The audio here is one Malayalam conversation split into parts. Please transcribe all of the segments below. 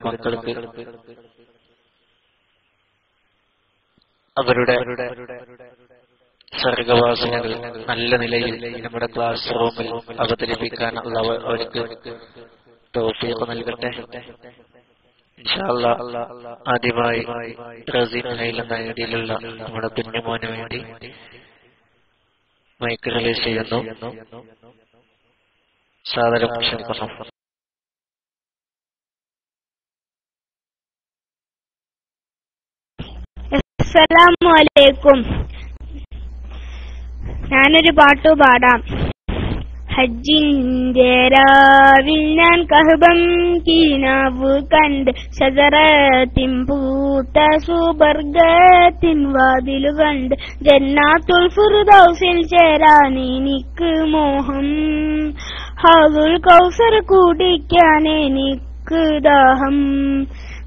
മക്കൾക്ക് അവരുടെ സർഗവാസനകൾ നല്ല നിലയിൽ നമ്മുടെ ക്ലാസ് റൂമിൽ അവതരിപ്പിക്കാൻ അവർക്ക് തൗഫീഖ് നൽകട്ടെ. ഇൻഷാ അല്ലാഹ് ആദ്യമായി റസീം ഹൈൽ എന്ന ഐഡിയിലുള്ള നമ്മുടെ കുഞ്ഞുമോന് വേണ്ടി മൈക്ക് റിലീസ് ചെയ്യുന്നു. സാദരം ക്ഷണിക്കുന്നു. അസ്സലാമു അലൈക്കും. ഞാനൊരു പാട്ടു പാടാം. ഹജ്ജിന്റെ രാവിൽ ഞാൻ കഹബം കിനാവ് കണ്ട് ശജറത്തിൻ പൂത്ത സുബർഗത്തിൻ വാതിലു കണ്ട് ജന്നാത്തുൽ ഫിർദൗസിൽ ചേരാൻ എനിക്ക് മോഹം. ഹൗദുൽ കൗസർ കുടിക്കാൻ എനിക്ക് ദാഹം.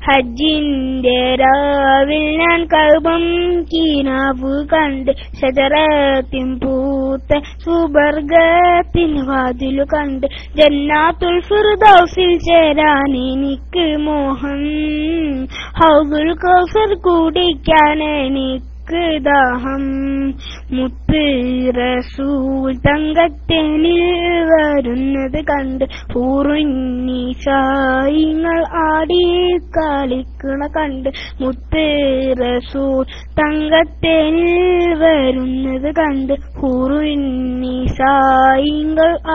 ഹജ്ജിന്റെ രാവിൽ ഞാൻ കഅബം കിനാവ് കണ്ട് ശജറത്തിൻ പൂത്ത സുബർഗത്തിൻ വാതിലു കണ്ട് ജന്നാത്തുൽ ഫിർദൗസിൽ ചേരാൻ എനിക്ക് മോഹം. ഹൗദുൽ കൗസർ കുടിക്കാൻ എനിക്ക് ദാഹം. മുത്ത് റസൂൽ തങ്കത്തേനിൽ വരുന്നത് കണ്ട് ഹൂറുന്നീസായിങ്ങൾ ആടി കളിക്കണ കണ്ട് മുത്ത് റസൂൽ തങ്കത്തേനിൽ വരുന്നത് കണ്ട് ഹൂറുന്നീസായിങ്ങൾ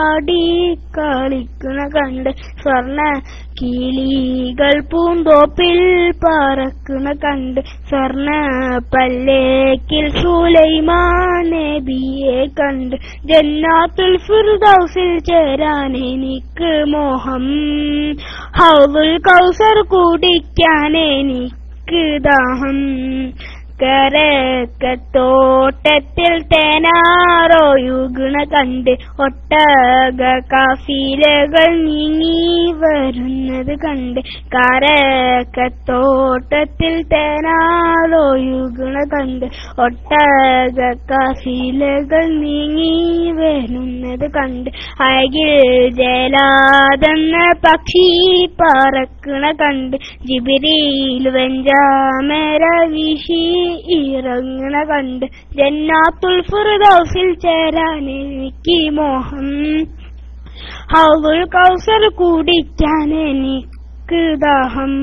ആടി കളിക്കണ കണ്ട് സ്വർണ്ണ കിളികൾ പൂന്തോപ്പിൽ പറക്കണ കണ്ട് സ്വർണ്ണ പല്ലേക്കിൽ സുലൈമാൻ നബിയെ കണ്ട് ജന്നാത്തുൽ ഫിർദൗസിൽ ചേരാൻ എനിക്ക് മോഹം. ഹൗദുൽ കൗസർ കുടിക്കാൻ എനിക്ക് ദാഹം. കരക്കത്തോട്ടത്തിൽ തേനാറൊഴുകണ കണ്ട് ഒട്ടക കാഫിലകൾ നീങ്ങി വരുന്നത് കണ്ട് കരക്കത്തോട്ടത്തിൽ തേനാറൊഴുകണ കണ്ട് ഒട്ടക കാഫിലകൾ നീങ്ങി വരുന്നത് കണ്ട് അഴകിൽ ജലാതെന്ന പക്ഷി പറക്കണ കണ്ട് ജിബ്രീൽ വെഞ്ചാമര വീശി ഇറങ്ങണ കണ്ട് ജന്നാത്തുൽ ഫിർദൗസിൽ ചേരാൻ എനിക്ക് മോഹം. ഹൗദുൽ കൗസർ കുടിക്കാൻ എനിക്ക് ദാഹം.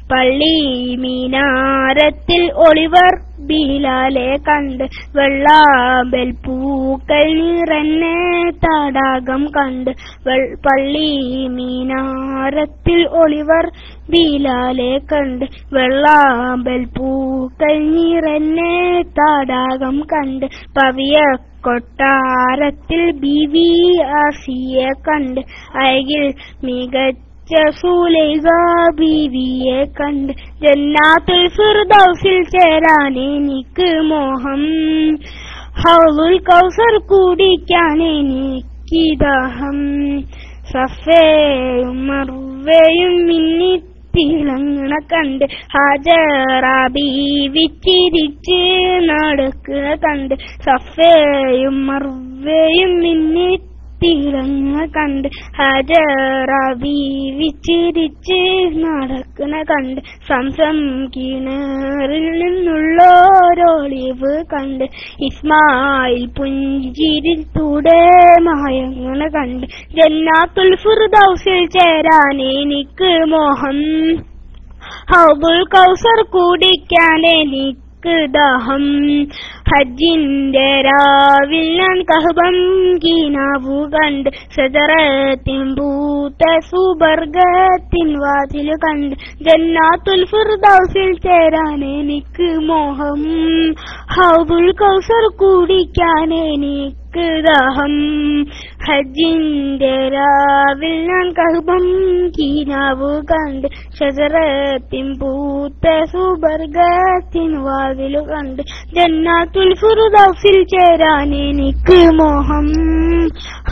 പള്ളി മീനാരത്തിൽ ഒളിവർ ബിലാലെ കണ്ട് വെള്ളാമ്പൽ പൂക്കൾ നിറഞ്ഞ തടാകം കണ്ട് പള്ളി മീനാരത്തിൽ ഒളിവർ ബിലാലെ കണ്ട് വെള്ളാമ്പൽ പൂക്കൾ നിറഞ്ഞ തടാകം കണ്ട് പവിയ കൊട്ടാരത്തിൽ ബീവി ആസിയെ കണ്ട് അഴകിൽ മികച്ച സുലൈഖ ബീവിയെ കണ്ട് ജന്നാത്തുൽ ഫിർദൗസിൽ ചേരാൻ എനിക്ക് മോഹം. ഹൗദുൽ കൗസർ കുടിക്കാൻ എനിക്ക് ദാഹം. സഫയും മർവയും മിന്നി തിളങ്ങണ കണ്ട് ഹാജറ ബീവി ചിരിച്ച് നടക്കണ കണ്ട് സഫയും മർവയും മിന്നി തിളങ്ങ കണ്ട് ഹാജറ ബീവി ചിരിച്ച് നടക്കണ കണ്ട് സംസം കിണറിൽ നിന്നുള്ളോരൊളിവ് കണ്ട് ഇസ്മായിൽ പുഞ്ചിരിത്തൂടെ മയങ്ങണ കണ്ട് ജന്നാത്തുൽ ഫിർദൗസിൽ ചേരാൻ എനിക്ക് മോഹം. ഹൗദുൽ കൗസർ കുടിക്കാൻ എനിക്ക് ദാഹം. ഹജ്ജിന്റെ രാവിൽ ഞാൻ കഅബം കിനാവു കണ്ട് ശജറത്തിൻ പൂത്ത സുബർഗത്തിൻ വാതിലു കണ്ട് ജന്നാത്തുൽ ഫിർദൗസിൽ ചേരാൻ എനിക്ക് മോഹം. ഹൗദുൽ കൗസർ കുടിക്കാൻ എനിക്ക് ദാഹം. ഹജ്ജിന്റെ രാവിൽ ഞാൻ കഅബം കിനാവു കണ്ട് ശജറത്തിൻ പൂത്ത സുബർഗത്തിൻ വാതിലു കണ്ട് ജന്നാത്തുൽ ഫിർദൗസിൽ ചേരാൻ എനിക്ക് മോഹം.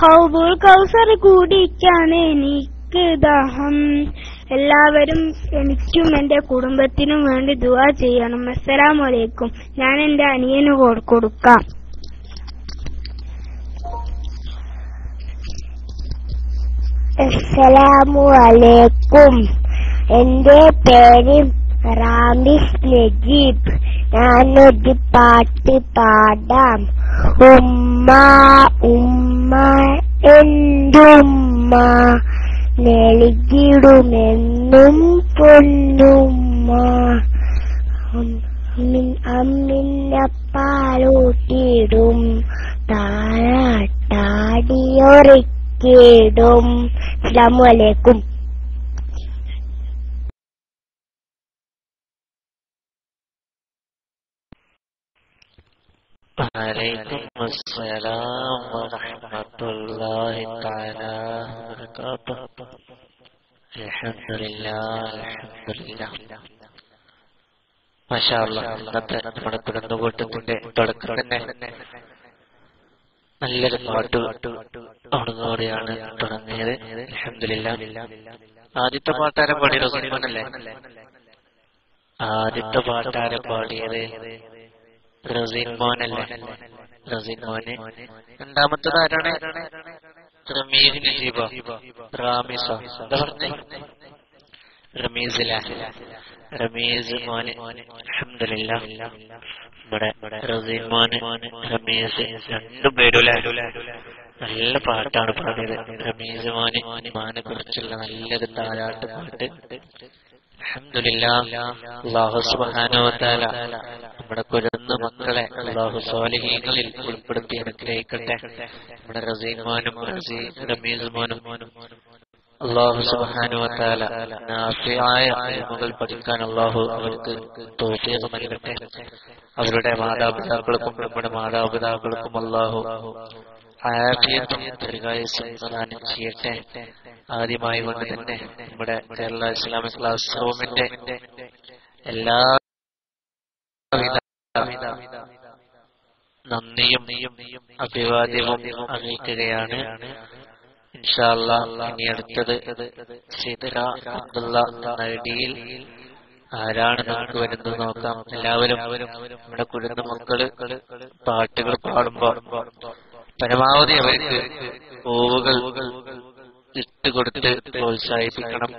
ഹൗദുൽ കൗസർ കുടിക്കാൻ എനിക്ക് ദാഹം. എല്ലാവരും എനിക്കും എന്റെ കുടുംബത്തിനും വേണ്ടി ദുആ ചെയ്യണം. അസ്സലാമു അലൈക്കും. ഞാൻ എന്റെ അനിയന് കൊടുക്കാം. അസ്സലാമു അലൈക്കും. എന്റെ പേര് റാമിസ് നജീബ്. ഞാനൊരു പാട്ട് പാടാം. ഉമ്മ ഉമ്മ എന്റുമ്മ നൽകിടുമെന്നും പൊന്നുമ്മ. അമ്മിന്നപ്പാലൂട്ടിടും താരാട്ടാടിയൊറിക്കിടും. അസ്സലാമു അലൈക്കും. വലൈക്കും അസ്സലാം വറഹ്മത്തുള്ളാഹി തആല വബറകാതുഹു. അൽഹംദുലില്ലാഹ്. മാഷാ അല്ലാഹ്. ഇന്നത്തെ നമ്മുടെ കുടുംബകൂട്ടത്തിന്റെ തുടക്കം തന്നെ നല്ലൊരു പാട്ടോടുകൂടിയാണ് തുടങ്ങിയത്. അൽഹംദുലില്ലാഹ്. ആദ്യത്തെ പാട്ടാരെ പാടിയത് റസീമോനല്ലേ? ആദ്യത്തെ പാട്ടാരെ പാടിയത് റസീൻ മോനല്ലേ? റസീൻ മോന്. രണ്ടാമത്തത് ആരാണ്? റമീസ് നജീബോ? റാമിസോ? എന്താ പറഞ്ഞേ? റമീസില. റമീസ് മോന്. അൽഹംദുലില്ലാഹ്. ഇവിടെ റസീൻ മോന്, റമീസ് രണ്ടുപേരുല്ലേ നല്ല പാട്ടാണ് പാടിയത്. റമീസ് മോന് മാനെ കുറിച്ചുള്ള നല്ലൊരു താരാട്ട് പാട്ട്. അൽഹംദുലില്ലാഹ്. അല്ലാഹു സുബ്ഹാനഹു വ തആല നമ്മുടെ കുരുന്നു മക്കളെ അല്ലാഹു സ്വാലിഹീങ്ങളിൽ ഉൾപ്പെടുത്തി അനുഗ്രഹിക്കട്ടെ. നമ്മുടെ റസീൻ മോനും റമീസ് മോനും അല്ലാഹു സുബ്ഹാനഹു വ തആല നാഫിയായ ഇൽമുകൾ പഠിക്കാൻ അല്ലാഹു അവർക്ക് തൗഫീഖ് നൽകട്ടെ. അവരുടെ മാതാപിതാക്കൾക്കും നമ്മുടെ മാതാപിതാക്കൾക്കും അല്ലാഹു ആഫിയത്തും ദീർഘായുസ്സും പ്രദാനം ചെയ്യട്ടെ. ആദ്യമായി കൊണ്ട് തന്നെ നമ്മുടെ കേരള ഇസ്ലാമിക് ക്ലാസ് റൂമിന്റെ എല്ലാ നന്ദിയും അഭിവാദ്യവും അറിയിക്കുകയാണ്. ഇൻഷാ അല്ലാഹ് ഇനി അടുത്തത് സിദ്റ അബ്ദുള്ള നടിയിൽ ആരാണ് നമുക്ക് വരുന്നത് നോക്കാം. എല്ലാവരും നമ്മുടെ കുരുന്ന മക്കള് പാട്ടുകൾ പാടുമ്പോ പരമാവധി അവർക്ക് പൂവുകൾ ഇട്ടുകൊടുത്ത് പ്രോത്സാഹിപ്പിക്കണം.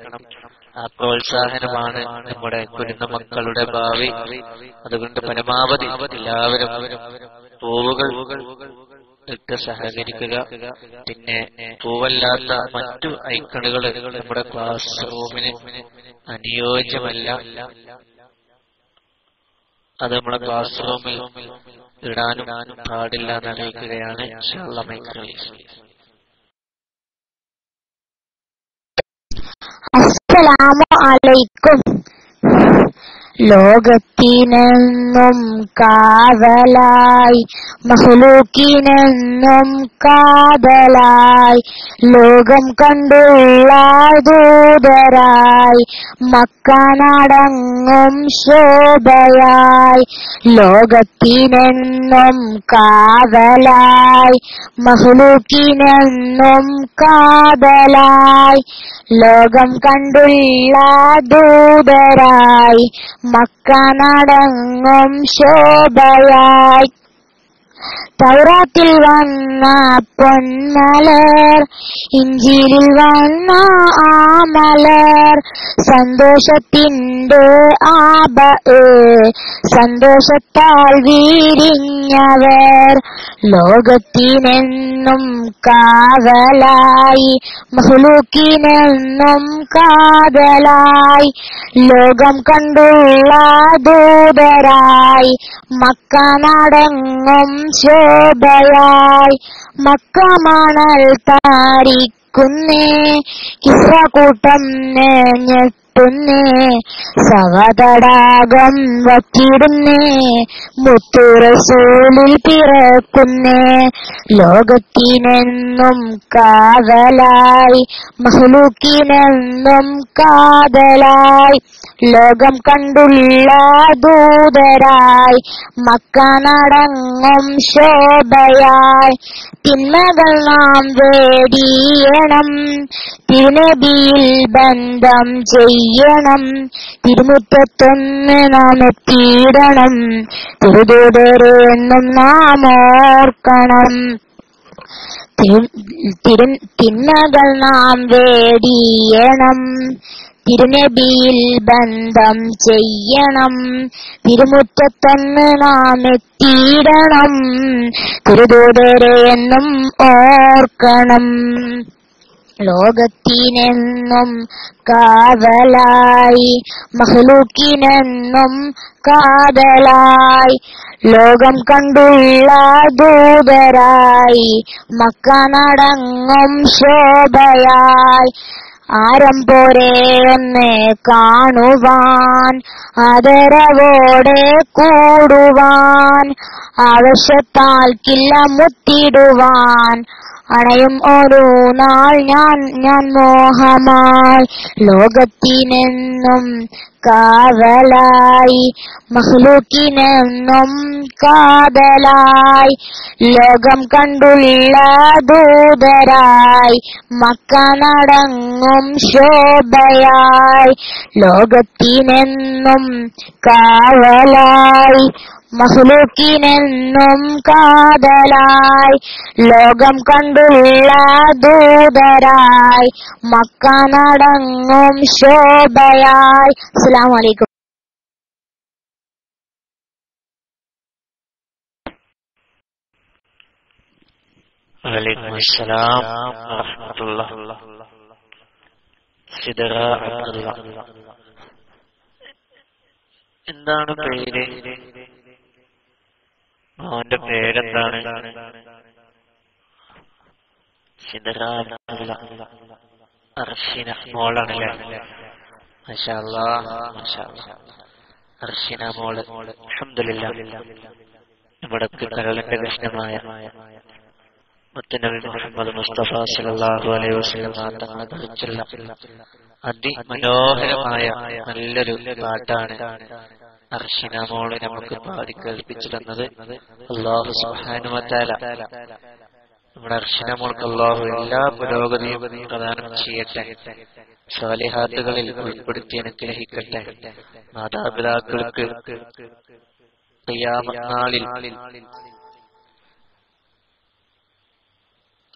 ആ പ്രോത്സാഹനമാണ് നമ്മുടെ കുരുന്ന മക്കളുടെ ഭാവി. അതുകൊണ്ട് പരമാവധി എല്ലാവരും പൂവുകൾ ഇട്ട് സഹകരിക്കുക. പിന്നെ പൂവല്ലാത്ത മറ്റു ഐക്കണുകൾ നമ്മുടെ ക്ലാസ് റൂമിന് അനുയോജ്യമല്ല. അത് നമ്മുടെ ക്ലാസ് റൂമിൽ ഇടാനും പാടില്ല എന്ന് അറിയിക്കുകയാണ്. ഇൻഷാ അല്ലാഹ് മൈക്ക് റിലീസ്. അസ്സലാമു അലൈക്കും. ലോകത്തിനെന്നും കാവലായി മഖ്ലൂക്കിനെന്നും കാതലായി ലോകം കണ്ടുള്ള ദൂതരായി മക്കനടങ്ങും ശോഭയായി ലോകത്തിനെന്നും കാവലായി മഖ്ലൂക്കിനെന്നും കാതലായി ലോകം കണ്ടുള്ള ദൂതരായി മക്കനടങ്ങും ശോഭയായി തൗറാത്തിൽ വന്ന പൊന്മലർ ഇഞ്ചീലിൽ വന്ന ആ മലർ സന്തോഷത്തിന്റെ സന്തോഷത്താൽ വീരിഞ്ഞവർ ലോകത്തിനെന്നും കാവലായി മഖ്ലൂക്കിനെന്നും കാതലായി ലോകം കണ്ടുള്ള ദൂതരായി മക്കനടങ്ങും ശോഭയായി മക്ക മണൽ താരിക്കുന്നേ കിസ്രകൂട്ടം ഞെട്ടുന്നേ സവതടാകം വറ്റിടുന്നേ മുത്തു റസൂലിൽ പിറക്കുന്നേ ലോകത്തിനെന്നും കാവലായി മഖ്ലൂക്കിനെന്നും കാതലായി ലോകം കണ്ടുള്ള ദൂതരായി മക്കനടങ്ങും ശോഭയായി തിന്മകൾ നാം വേടിയണം തിരുനബിയിൽ ബന്ധം ചെയ്യണം തിരുമുറ്റത്തൊന്ന് നാം എത്തിയിടണം തിരുദൂതരെന്നും നാം ഓർക്കണം തിന്മകൾ നാം വേടിയണം, തിരുനബിയിൽ ബന്ധം ചെയ്യണം, തിരുമുറ്റത്തൊന്ന് നാം എത്തിയിടണം, തിരുദൂതരെ എന്നും ഓർക്കണം. ലോകത്തിനെന്നും കാവലായി, മഖ്ലൂക്കിനെന്നും കാതലായി, ലോകം കണ്ടുള്ള ദൂതരായി, മക്ക നടങ്ങും ശോഭയായി. ആരം പോരെ ഒന്ന് കാണുവാൻ, ആദരവോടെ കൂടുവാൻ, ആവശ്യത്താൽ കില്ല മുത്തിടുവാൻ, അണയും ഒരു നാൾ ഞാൻ മോഹമായി. ലോകത്തിനെന്നും കാവലായി, മഖ്ലൂക്കിനെന്നും കാതലായി, ലോകം കണ്ടുള്ള ദൂതരായി, മക്ക നടങ്ങും ശോഭയായി. ലോകത്തിനെന്നും കാവലായി, മഖ്ലൂക്കിനെന്നും കാതലായി, ലോകം കണ്ടുള്ള ദൂതരായി, മക്ക നടങ്ങും ശോഭയായി. അസ്സലാമു അലൈക്കും. വലൈക്കും അസ്സലാം വറഹ്മത്തുള്ളാഹി. സിദറ അബ്ദുള്ള, എന്താണ് പേര്? അവന്റെ പേരെന്താണ്? സിദറ അബ്ദുള്ള, അർഷിന മോളാണല്ലേ? മാഷാ അല്ലാഹ്, മാഷാ അല്ലാഹ്. അർഷിന മോള് അൽഹംദുലില്ലാഹ് നമ്മുടെ കരളിന്റെ കഷ്ണമായ മുത്തനബി മുഹമ്മദ് മുസ്തഫ സല്ലല്ലാഹു അലൈഹി വസല്ലം തങ്ങളെ കുറിച്ചുള്ള അതിമനോഹരമായ നല്ലൊരു പാട്ടാണ് അർഷിന മോള് നമുക്ക് പാടി കേൾപ്പിച്ചു തന്നത്. അല്ലാഹു സുബ്ഹാനഹു വ തആല നമ്മുടെ അർഷിന മോൾക്ക് അല്ലാഹു എല്ലാ പുരോഗതിയും പ്രദാനം ചെയ്യട്ടെ, സ്വാലിഹാത്തുകളിൽ ഉൾപ്പെടുത്തി അനുഗ്രഹിക്കട്ടെ. മാതാപിതാക്കൾക്ക് ഖിയാമത്ത് നാളിൽ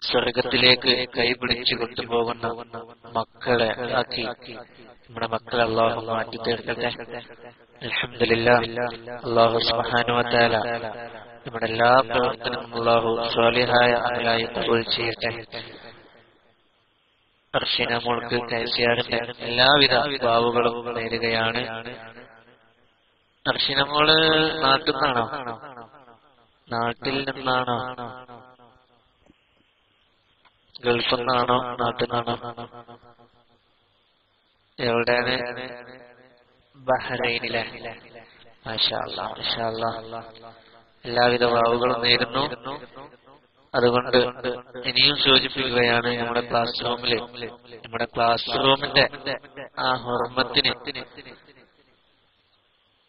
സ്വർഗത്തിലേക്ക് കൈപിടിച്ചു കൊണ്ടുപോകുന്ന മക്കളെ ആക്കി നമ്മുടെ മക്കളെ അല്ലാഹു മാറ്റി തീർക്കട്ടെ. അൽഹംദുലില്ലാഹ്. അല്ലാഹു സുബ്ഹാനഹു വ തആല നമ്മുടെ എല്ലാ പ്രവർത്തനങ്ങളും അല്ലാഹു സ്വാലിഹായ അമലായി ഖബൂൽ ചെയ്യട്ടെ. അർഷിന മോൾക്ക് കൈസിയാറിന്റെ എല്ലാവിധ ഭാവുകളും നേരുകയാണ്. അർഷിന മോള് നാട്ടിൽ നിന്നാണോ? നാട്ടിൽ നിന്നാണോ? ഗൾഫിൽ നിന്നാണോ? നാട്ടിൽ നിന്നാണോ? എവിടെയാണ്? ബഹ്റൈനിലെ. മാഷാ അല്ലാഹ്, മാഷാ അല്ലാഹ്. എല്ലാവിധ ഭാവുകളും നേരുന്നു. അതുകൊണ്ട് ഇനിയും സൂചിപ്പിക്കുകയാണ്, നമ്മുടെ ക്ലാസ് റൂമിന്റെ ആ ഹുർമത്തിന്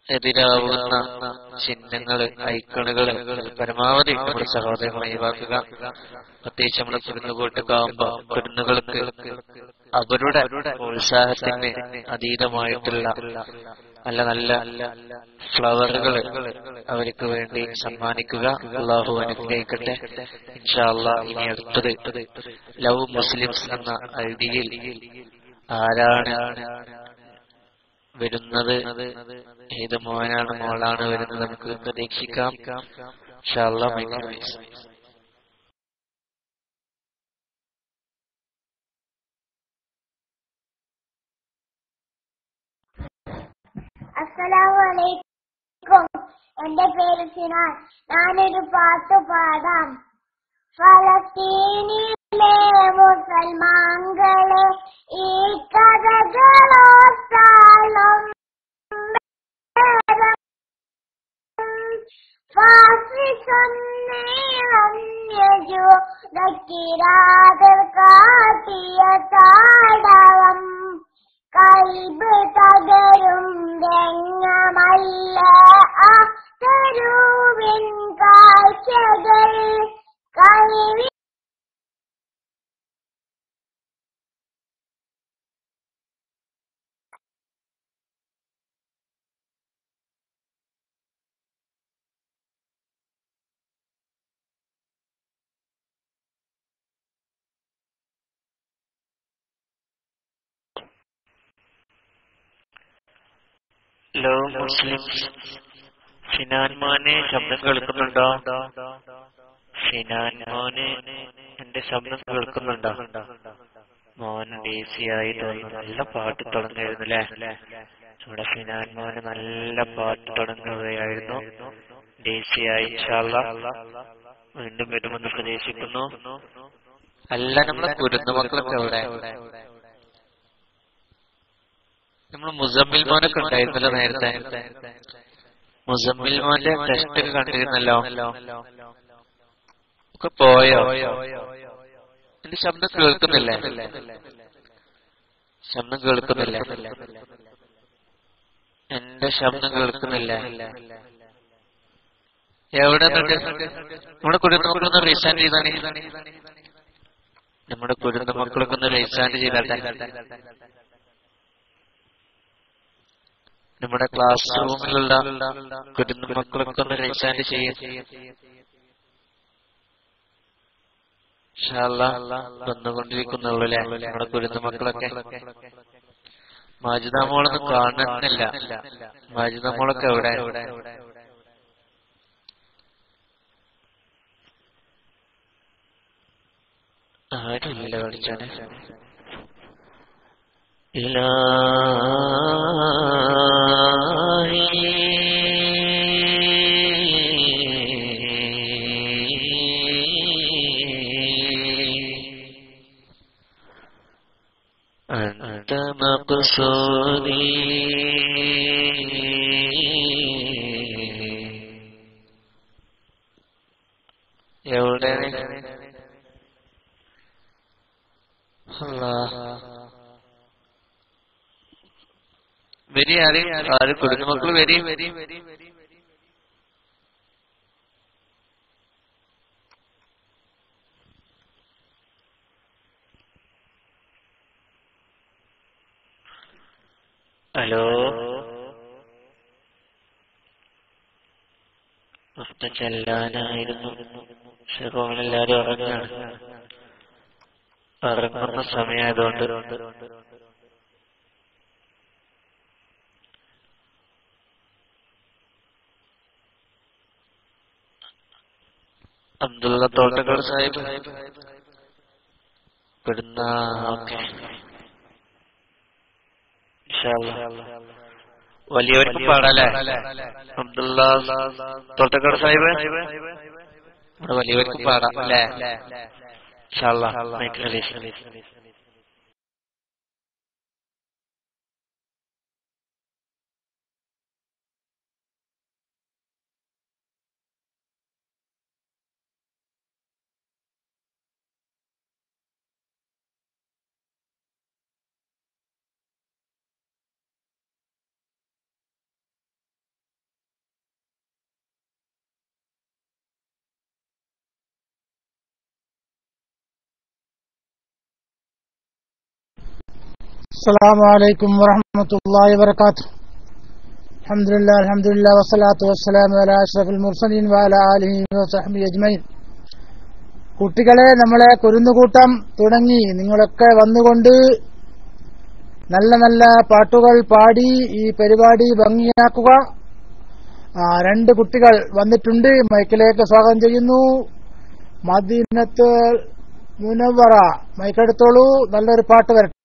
എതിരാവുന്ന ചിഹ്നങ്ങള്, ഐക്കണുകള് പരമാവധി നമ്മുടെ സഹോദരങ്ങളെ ഒഴിവാക്കുക. പ്രത്യേകിച്ച് നമ്മുടെ കുരുന്നുകൂട്ടൊക്കെയാവുമ്പോ കുരുന്നുകൾക്ക് അവരുടെ പ്രോത്സാഹത്തിന് അതീതമായിട്ടുള്ള നല്ല നല്ല ഫ്ലവറുകൾ അവർക്ക് വേണ്ടി സമ്മാനിക്കുക. അല്ലാഹു അനുഗ്രഹിക്കട്ടെ. ഇൻഷാ അല്ലാഹ് ഇനി അടുത്തത് ലവ് മുസ്ലിംസ് എന്ന ഐഡിയിൽ ആരാണ് വരുന്നത്, ഏത് മോനാണ് മോളാണ് വരുന്നത് നമുക്ക് പ്രതീക്ഷിക്കാം. ഇൻഷാ അല്ലാഹ് അസ്സലാമു അലൈക്കും. എന്റെ പേര് സിനാൻ. ഞാനൊരു പാട്ട് പാടാം. ഫലസ്തീനിലെ മുസൽമാൻകളെ ഈ കഥകളോർത്താലും ഫാസിസം കാട്ടിയ താടകം കൽബ് തകരും രംഗമല്ല ആ തെരുവിൻ കാഴ്ചകൾ. കഴിവി ഹലോ മുസ്ലിം സിനാൻ മോനെ ശബ്ദം കേൾക്കുന്നുണ്ടോ? സിനാൻ മോന് എന്റെ ശബ്ദം കേൾക്കുന്നുണ്ടോ? മോൻ ഡേസി ആയി തോന്നുന്നു. നല്ല പാട്ട് തുടങ്ങായിരുന്നു അല്ലേ? നമ്മുടെ സിനാൻ മോന് നല്ല പാട്ട് തുടങ്ങുകയായിരുന്നു. ഡേസി ആയി ഇൻഷാ അല്ലാഹ് വീണ്ടും വരുമെന്ന് പ്രതീക്ഷിക്കുന്നു. അല്ല, നമ്മളെ കുരുന്നുമക്കളൊക്കെ എവിടെ? നമ്മള് മുസമ്മിൽ മോനൊക്കെ ഉണ്ടായിരുന്നല്ലോ നേരത്തെ. മുസമ്മിൽ മോന്റെ ടെസ്റ്റ് ഒക്കെ കണ്ടിരുന്നല്ലോ. ഒക്കെ പോയോ? എന്റെ ശബ്ദം കേൾക്കുന്നില്ലേ? ശബ്ദം കേൾക്കുന്നില്ല. എന്റെ ശബ്ദം കേൾക്കുന്നില്ല. എവിടെ നമ്മുടെ കുരുന്നുമക്കളൊന്ന് റീസ്റ്റാൻഡ് ചെയ്താണ്. നമ്മുടെ കുരുന്നുമക്കളൊക്കെ ഒന്ന് റീസ്റ്റാൻഡ് ചെയ്താട്ടെ. നമ്മുടെ ക്ലാസ് റൂമിലുള്ള കുരുന്നുമക്കളൊക്കെ ഒന്ന് റീസ്റ്റാൻഡ് ചെയ്യും. വന്നുകൊണ്ടിരിക്കുന്നുള്ളൂ അല്ലെ നമ്മുടെ കുരുന്നുമക്കളൊക്കെ. മാജിദ മോളൊന്നും കാണുന്നില്ല. മാജിദ മോളൊക്കെ എവിടെ? ആരുമില്ല കളിച്ചാണ്. أنت مقصودي എവിടെ? വരി, ആര് കുരുന്നുമക്കള് വരി. ഹലോ, ചെല്ലാനായിരുന്നു. റൂമിലെല്ലാരും ഇറങ്ങുന്ന സമയമായതുകൊണ്ട് അബ്ദുള്ള തോട്ടക്കാട് സാഹിബ് പെടുന്ന. ഓക്കെ, വലിയവർക്കും പാടാല്ലേ? അബ്ദുള്ള തോട്ടക്കാട് സാഹിബ് ഇവിടെ വലിയവർക്കും പാടാം അല്ലേ? ഇൻഷാ അല്ലാഹ് മൈക്ക് റിലീസ്. السلام عليكم ورحمة الله وبركاته. الحمد لله والصلاة والسلام على أشرف المرسلين وعلى آله وصحبه أجمعين. കുട്ടികളെ, നമ്മളെ കുരുന്നുകൂട്ടം തുടങ്ങി. നിങ്ങളൊക്കെ വന്നുകൊണ്ട് നല്ല നല്ല പാട്ടുകൾ പാടി ഈ പരിപാടി ഭംഗിയാക്കുക. 2 കുട്ടികൾ വന്നിട്ടുണ്ട്. മൈക്കിലേക്ക് സ്വാഗതം ചെയ്യുന്നു. മദീനത്ത് മുനവ്വറ, മൈക്കെടുത്തോളൂ. നല്ലൊരു പാട്ട് വരട്ടെ.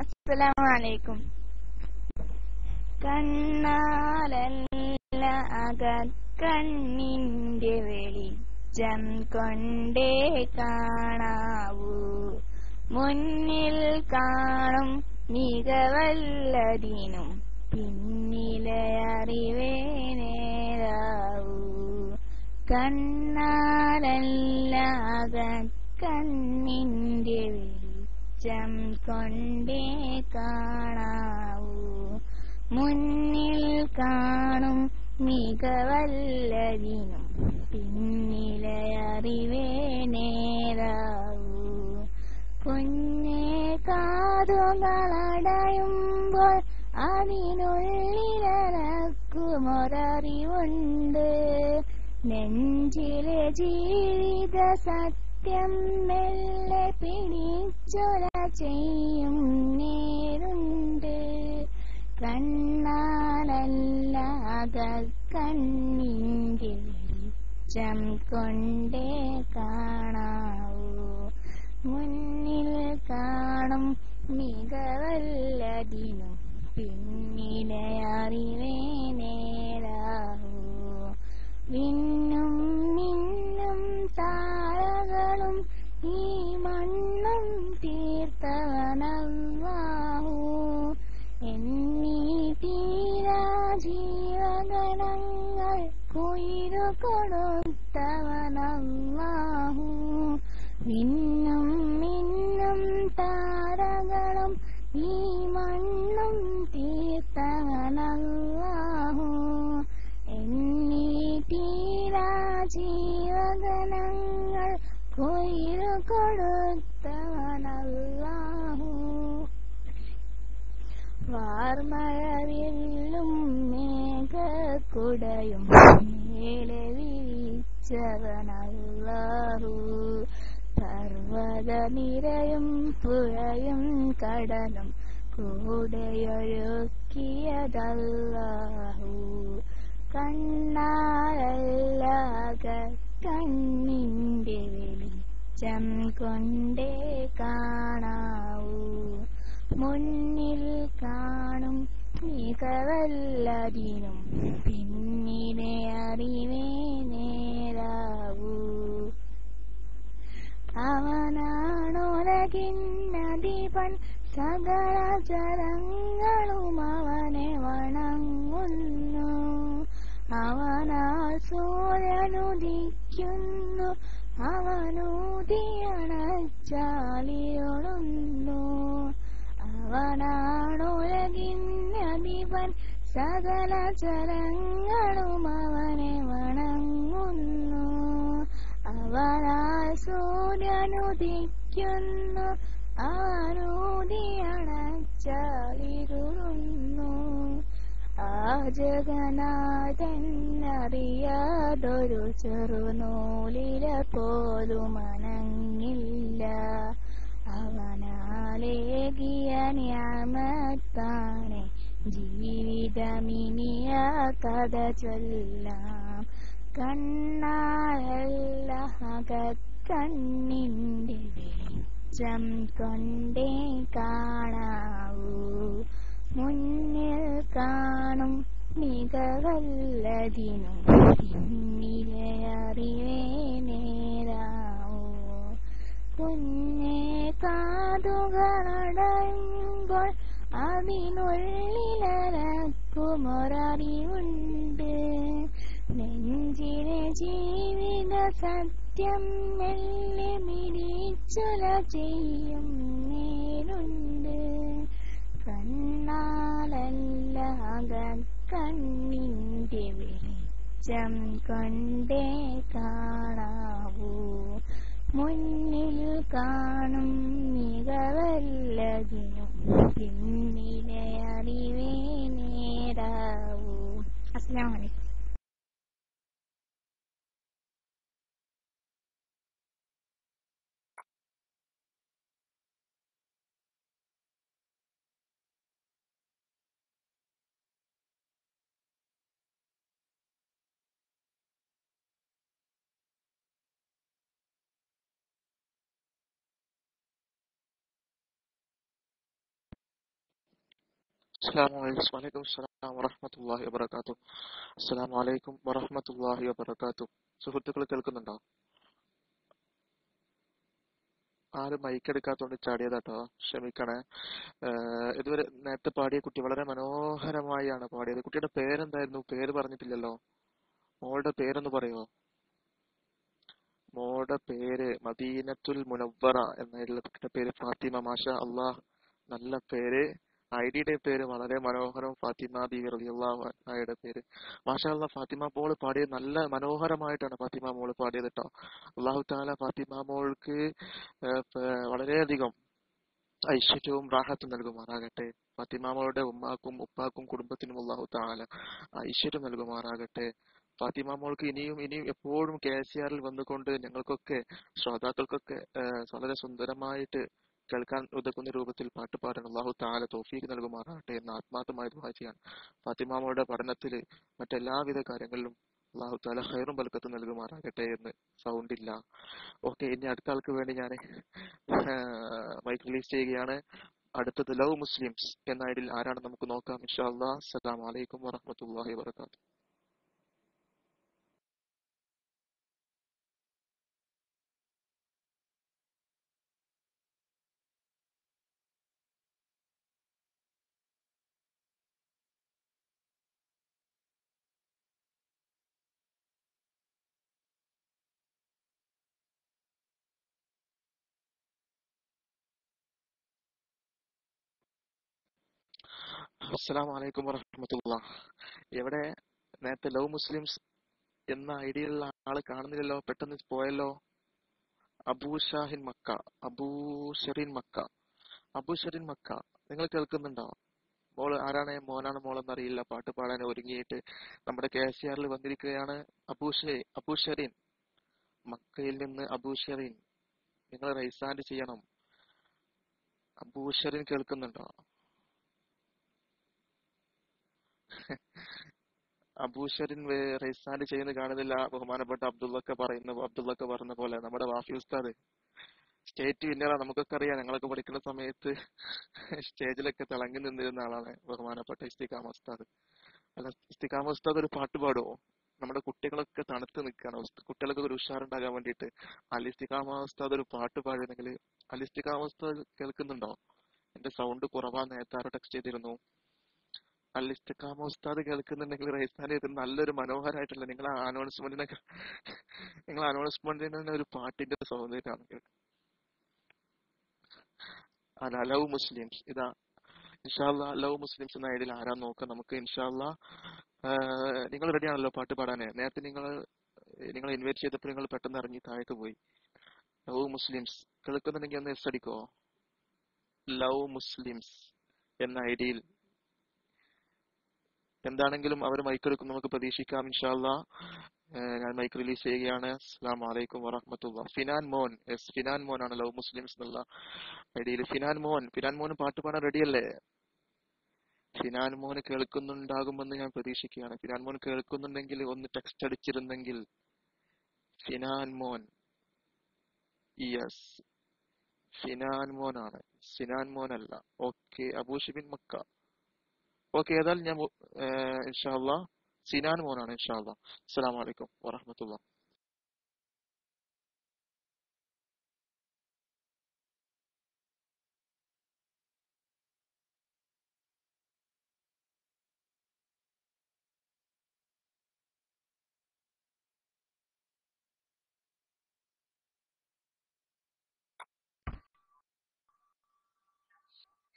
അസ്സലാമലൈക്കും. കണ്ണാലല്ല അകക്കണ്ണിന്റെ വെളിച്ചം കൊണ്ടേ കാണാവൂ, മുന്നിൽ കാണും മികവല്ലതിനും പിന്നിലെ അറിവേ നേരാവൂ. കണ്ണാലല്ല അകക്കണ്ണിന്റെ വെളിച്ചം കൊണ്ടേ കാണാവൂ, മുന്നിൽ കാണും മികവല്ലതിനും പിന്നിലെ അറിവേ നേരാവൂ. കുഞ്ഞേ കാതുകളടയുമ്പോൾ അതിനുള്ളിലനക്കുമൊരറിവുണ്ട്, നെഞ്ചിലെ ജീവിത സത്യം മെല്ലെ പിടിക്കും ചൊല ചെയ്യും നേരുണ്ട്. കണ്ണാലല്ലാത കണ്ണിന്റെ വെളിച്ചം കൊണ്ടേ കാണാവൂ. മുന്നിൽ കാണും മികവല്ലതിനും പിന്നിലെ അറിവേ നേരാവൂ. വിണ്ണും മിന്നും താരകളും ഈ മണ്ണും തീർത്തവനല്ലാഹു. എന്നീ തീരാ ജീവഗണങ്ങൾ കുയിരു കൊടുത്തവനല്ലാഹു. വിണ്ണും മിന്നും താരകളും ഈ മണ്ണും തീർത്തവനല്ലാഹു. എന്നീ തീരാ ജീവഗണങ്ങൾ കുയിരു കൊടുത്തവനല്ലാഹു. വാർമഴവില്ലും മേഘക്കുടയും മേലെ വിരിച്ചവനല്ലാഹു. പർവ്വതനിരയും പുഴയും കടലും കൂടെയൊഴുക്കിയതല്ലാഹു. കണ്ണാലല്ലാക കണ്ണിന്റെ വെളിച്ചം കൊണ്ടേ കാണാവൂ. മുന്നിൽ കാണും മികവല്ലതിനും പിന്നിലെ അറിവേ നേരാവൂ. അവനാണുലകിന്നധിപൻ സകല ജലങ്ങളും അവനെ വണങ്ങുന്നു. അവനാൽ സൂര്യനുദിക്കുന്നു, അവനൂതിയണച്ചാലിരുളുന്നു. അവനാണുലകിന്നധിപൻ സകല ജലങ്ങളും അവനെ വണങ്ങുന്നു. അവനാൽ സൂര്യനുദിക്കുന്നു, അവനൂതിയണച്ചാലിരുളുന്നു. ആ ജഗന്നാഥൻ അറിയാതൊരു ചെറുനൂലിര പോലും അനങ്ങില്ല. അവനാലേകിയ നിഅമത്താണ് ജീവിതമിനിയ കഥ ചൊല്ലാം. കണ്ണാലല്ലാക കണ്ണിന്റെ വെളിച്ചം കൊണ്ടേ കാണാവൂ. മുന്നിൽ കാണും മികവല്ലതിനും പിന്നിലെ അറിവേ നേരാവൂ. കുഞ്ഞേ കാതുകളടയുമ്പോൾ അതിനുള്ളിലരക്കുമൊരറിവുണ്ട്. നെഞ്ചിലെ ജീവിത സത്യം മെല്ലെ മിടിച്ചുല ചെയ്യും നേരുണ്ട്. കണ്ണാലല്ലാക കണ്ണിന്റെ വെളിച്ചം കൊണ്ടേ കാണാവൂ. മുന്നിൽ കാണും മികവല്ലതിനും പിന്നിലെ അറിവേ നേരാവൂ. അസ്സലാമു അലൈക്കും. വലൈക്കും അസ്സലാം വറഹ്മത്തുള്ളാഹി വബറകാതുഹു. അസ്സലാമു അലൈക്കും വറഹ്മത്തുള്ളാഹി വബറകാതുഹു. സുഹൃത്തുക്കൾ കേൾക്കുന്നുണ്ടോ? ആരും മൈക്കെടുക്കാത്തോണ്ട് ചാടിയതാട്ടോ, ക്ഷമിക്കണേ. ഇതുവരെ നേരത്തെ പാടിയ കുട്ടി വളരെ മനോഹരമായാണ് പാടിയത്. കുട്ടിയുടെ പേരെന്തായിരുന്നു? പേര് പറഞ്ഞിട്ടില്ലല്ലോ. മോളുടെ പേരൊന്ന് പറയുമോ? മോളുടെ പേര് മദീനത്തുൽ മുനവ്വറ എന്നുള്ള കുട്ടിയുടെ പേര് ഫാത്തിമ. മാഷാ അള്ളാഹ്, നല്ല പേര്. ഐഡിയുടെ പേര് വളരെ മനോഹരം, ഫാത്തിമ ബീവി റളിയല്ലാഹു അൻഹയുടെ പേര്. മാഷാ അള്ളാഹ്, ഫാത്തിമ മോള് പാടിയത് നല്ല മനോഹരമായിട്ടാണ് ഫാത്തിമ മോള് പാടിയത് കേട്ടോ. അള്ളാഹു തആല ഫാത്തിമ മോൾക്ക് വളരെയധികം ഐശ്വര്യവും റാഹത്തും നൽകുമാറാകട്ടെ. ഫാത്തിമ മോളുടെ ഉമ്മാക്കും ഉപ്പാക്കും കുടുംബത്തിനും അള്ളാഹു തആല ഐശ്വര്യം നൽകുമാറാകട്ടെ. ഫാത്തിമ മോൾക്ക് ഇനിയും എപ്പോഴും KCR-ൽ വന്നുകൊണ്ട് ഞങ്ങൾക്കൊക്കെ ശ്രോതാക്കൾക്കൊക്കെ വളരെ സുന്ദരമായിട്ട് കേൾക്കാൻ ഉതകുന്ന രൂപത്തിൽ പാട്ട് പാടാൻ അള്ളാഹു തആല തൗഫീഖ് നൽകുമാറാകട്ടെ എന്ന് ആത്മാർത്ഥമായി ദുആ ചെയ്യാണ്. ഫാത്തിമാമയുടെ പഠനത്തിൽ മറ്റെല്ലാവിധ കാര്യങ്ങളിലും അള്ളാഹു തആല ഖൈറും ബർക്കത്തും നൽകുമാറാകട്ടെ എന്ന് സൗണ്ട് ഇല്ല. ഓക്കെ, ഇനി അടുത്ത ആൾക്ക് വേണ്ടി ഞാൻ മൈക്ക് റിലീസ് ചെയ്യുകയാണ്. അടുത്തത് ലവ് മുസ്ലിംസ് എന്ന ഐഡിയിൽ ആരാണ് നമുക്ക് നോക്കാം. ഇൻഷാ അല്ലാഹ്. അസ്സലാമു അലൈക്കും വറഹ്മത്തുള്ളാഹി വബറകാതുഹു. അസ്സലാമു അലൈക്കും വറഹ്മത്തുള്ളാഹ്. എവിടെ നേരത്തെ ലവ് മുസ്ലിംസ് എന്ന ഐഡിയിലുള്ള ആള് കാണുന്നില്ലല്ലോ, പെട്ടെന്ന് പോയല്ലോ. അബൂ ഷാഹിൻ മക്ക, അബൂ ഷെറിൻ മക്ക, അബൂ ഷെറിൻ മക്ക, നിങ്ങൾ കേൾക്കുന്നുണ്ടോ? മോള് ആരാണ്, മോനാണ് മോളെന്നറിയില്ല, പാട്ട് പാടാൻ ഒരുങ്ങിയിട്ട് നമ്മുടെ KCRൽ വന്നിരിക്കുകയാണ്. അബൂ ഷെറിൻ മക്കയിൽ നിന്ന് അബൂ ഷെറിൻ, നിങ്ങൾ റൈസ് ഹാൻഡ് ചെയ്യണം. അബൂ ഷെറിൻ കേൾക്കുന്നുണ്ടോ? അബൂഷറിൻ റൈസ് ഹാൻഡ് ചെയ്യുന്നത് കാണുന്നില്ല. ബഹുമാനപ്പെട്ട അബ്ദുള്ളക്ക് പറഞ്ഞ പോലെ നമ്മുടെ വാഫി ഉസ്താദ് സ്റ്റേറ്റ് വിന്നറാണ്. നമുക്കൊക്കെ അറിയാം, ഞങ്ങളൊക്കെ പഠിക്കുന്ന സമയത്ത് സ്റ്റേജിലൊക്കെ തിളങ്ങി നിന്നിരുന്ന ആളാണ് ബഹുമാനപ്പെട്ട ഇസ്തിഖാമ ഉസ്താദ്. അല്ല, ഇസ്തിഖാമ ഉസ്താദ് ഒരു പാട്ട് പാടുമോ? നമ്മുടെ കുട്ടികളൊക്കെ തണുത്ത് നിൽക്കുകയാണ്, കുട്ടികൾക്ക് ഒരു ഉഷാറുണ്ടാകാൻ വേണ്ടിയിട്ട് ഇസ്തിഖാമ ഉസ്താദ് ഒരു പാട്ട് പാടുന്നെങ്കിൽ. ഇസ്തിഖാമ ഉസ്താദ് കേൾക്കുന്നുണ്ടോ? എന്റെ സൗണ്ട് കുറവാ, നേരത്തെ ആരോ ടെക്സ്റ്റ് ചെയ്തിരുന്നു. ഇസ്തിഖാമ ഉസ്താദ് കേൾക്കുന്നുണ്ടെങ്കിൽ റൈസാൻ ചെയ്ത് നല്ലൊരു മനോഹരമായിട്ടുള്ള നിങ്ങളെ അനൗൺസ്മെന്റിന് ഒരു പാട്ടിന്റെ സൗന്ദര്യമാണ് കേൾക്കുന്നത്. ലവ് മുസ്ലിംസ് ഇതാ. ഇൻഷാല്ലാ ലവ് മുസ്ലിംസ് എന്ന ഐഡിയിൽ ആരാ നോക്കാം നമുക്ക്. ഇൻഷാല്ലാ നിങ്ങൾ റെഡിയാണല്ലോ പാട്ട് പാടാന്? നേരത്തെ നിങ്ങൾ ഇൻവൈറ്റ് ചെയ്തപ്പോൾ നിങ്ങൾ പെട്ടെന്ന് ഇറങ്ങി താഴേക്ക് പോയി. ലവ് മുസ്ലിംസ് കേൾക്കുന്നുണ്ടെങ്കിൽ ഒന്ന് എസ് അടിക്കോ. ലവ് മുസ്ലിംസ് എന്ന ഐഡിയിൽ എന്താണെങ്കിലും അവർ മൈക്ക് എടുക്കും, നമുക്ക് പ്രതീക്ഷിക്കാം. ഇൻഷാല്ലാ ഞാൻ മൈക്ക് റിലീസ് ചെയ്യുകയാണ്. അസ്സലാമു അലൈക്കും വറഹ്മത്തുള്ളാഹി. ഫിനാൻ മോൻ, ഫിനാൻ മോൻ ആണ് ലവ് മുസ്ലിംസ് എന്നുള്ള ഐഡിയിൽ. ഫിനാൻ മോൻ പാട്ട് പാടാൻ റെഡിയല്ലേ? ഫിനാൻ മോന് കേൾക്കുന്നുണ്ടാകുമെന്ന് ഞാൻ പ്രതീക്ഷിക്കുകയാണ്. ഫിനാൻ മോൻ കേൾക്കുന്നുണ്ടെങ്കിൽ ഒന്ന് ടെക്സ്റ്റ് അടിച്ചിരുന്നെങ്കിൽ. ഫിനാൻ മോൻ, യെസ് ഫിനാൻ മോനാണ്, സിനാൻ മോനല്ല. ഓക്കെ, അബൂഷിബിൻ മക്ക. ഓക്കെ, ഏതായാലും ഞാൻ ഇൻഷാ അല്ലാഹ് സിനാൻ മോനാണ്. ഇൻഷാ അല്ലാഹ്. അസ്സലാമു അലൈക്കും വറഹ്മത്തുള്ളാഹി.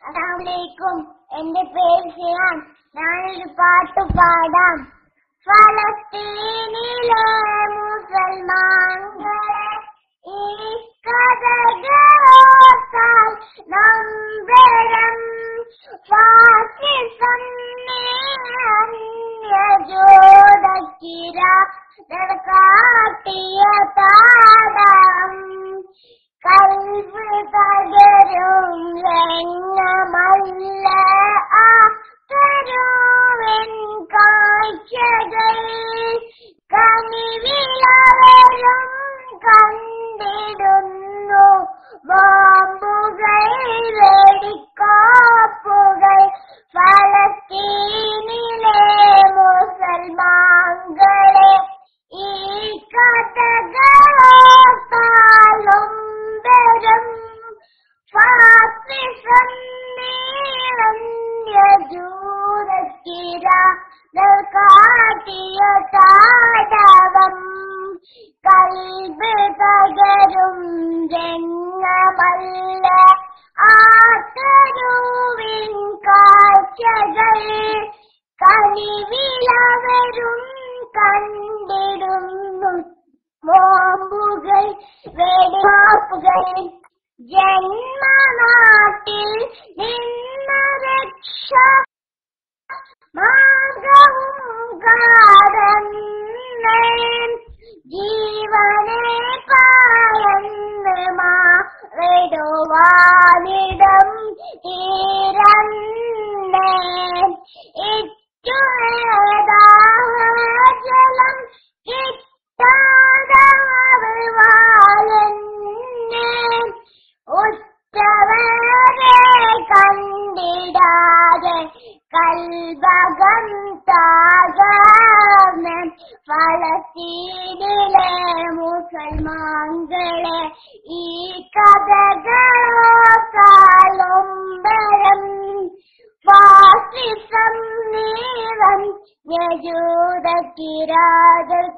അസ്സലാമലൈക്കും. എന്റെ പേര് സിയാൻ. ഞാനൊരു പാട്ട് പാടാം. ഫലസ്തീനിലെ മുസൽമാൻകളെ ഈ കഥകളോർത്താൽ നമ്പരം ഫാസിസം അന്യജോടക്കിര കാട്ടിയ താടം കൽബ് തകരും രംഗമല്ല ആ തരുവിൻ കാഴ്ചകൾ കനിവിലവരും കണ്ടിടുന്നു ബോംബുകൾ വെടിക്കോപ്പുകൾ ഫലസ്തീനിലെ മുസൽമാൻകളെ ഈ കഥകളോർത്താലും ഫാസിസം നീളന്യജൂരക്കിര കാട്ടിയ താടവം കൽബ് തകരും രംഗമല്ല ആ തരുവിൻ കാഴ്ചകൾ കനിവിലവരും കണ്ടിടുന്നു ബോംബുകൾ വെടിവെപ്പുകൾ ജന്മനാട്ടിൽ നിന്ന രക്ഷ മാർഗവും കാടന്ന് ജീവനെ പായന്ന് മാറിടുവാനിടം തീരന്നേ ഇറ്റുജലം കിട്ടാതാവുവാലെന്നെ ഉറ്റവരെ കണ്ടിടാതെ കൽബകം താകർന്ന് ഫലസ്തീനിലെ മുസൽമാൻകളെ ഈ കഥകളോക്കാലൊമ്പരം ഫാസിസം നീളം യജൂദക്കിരാതർ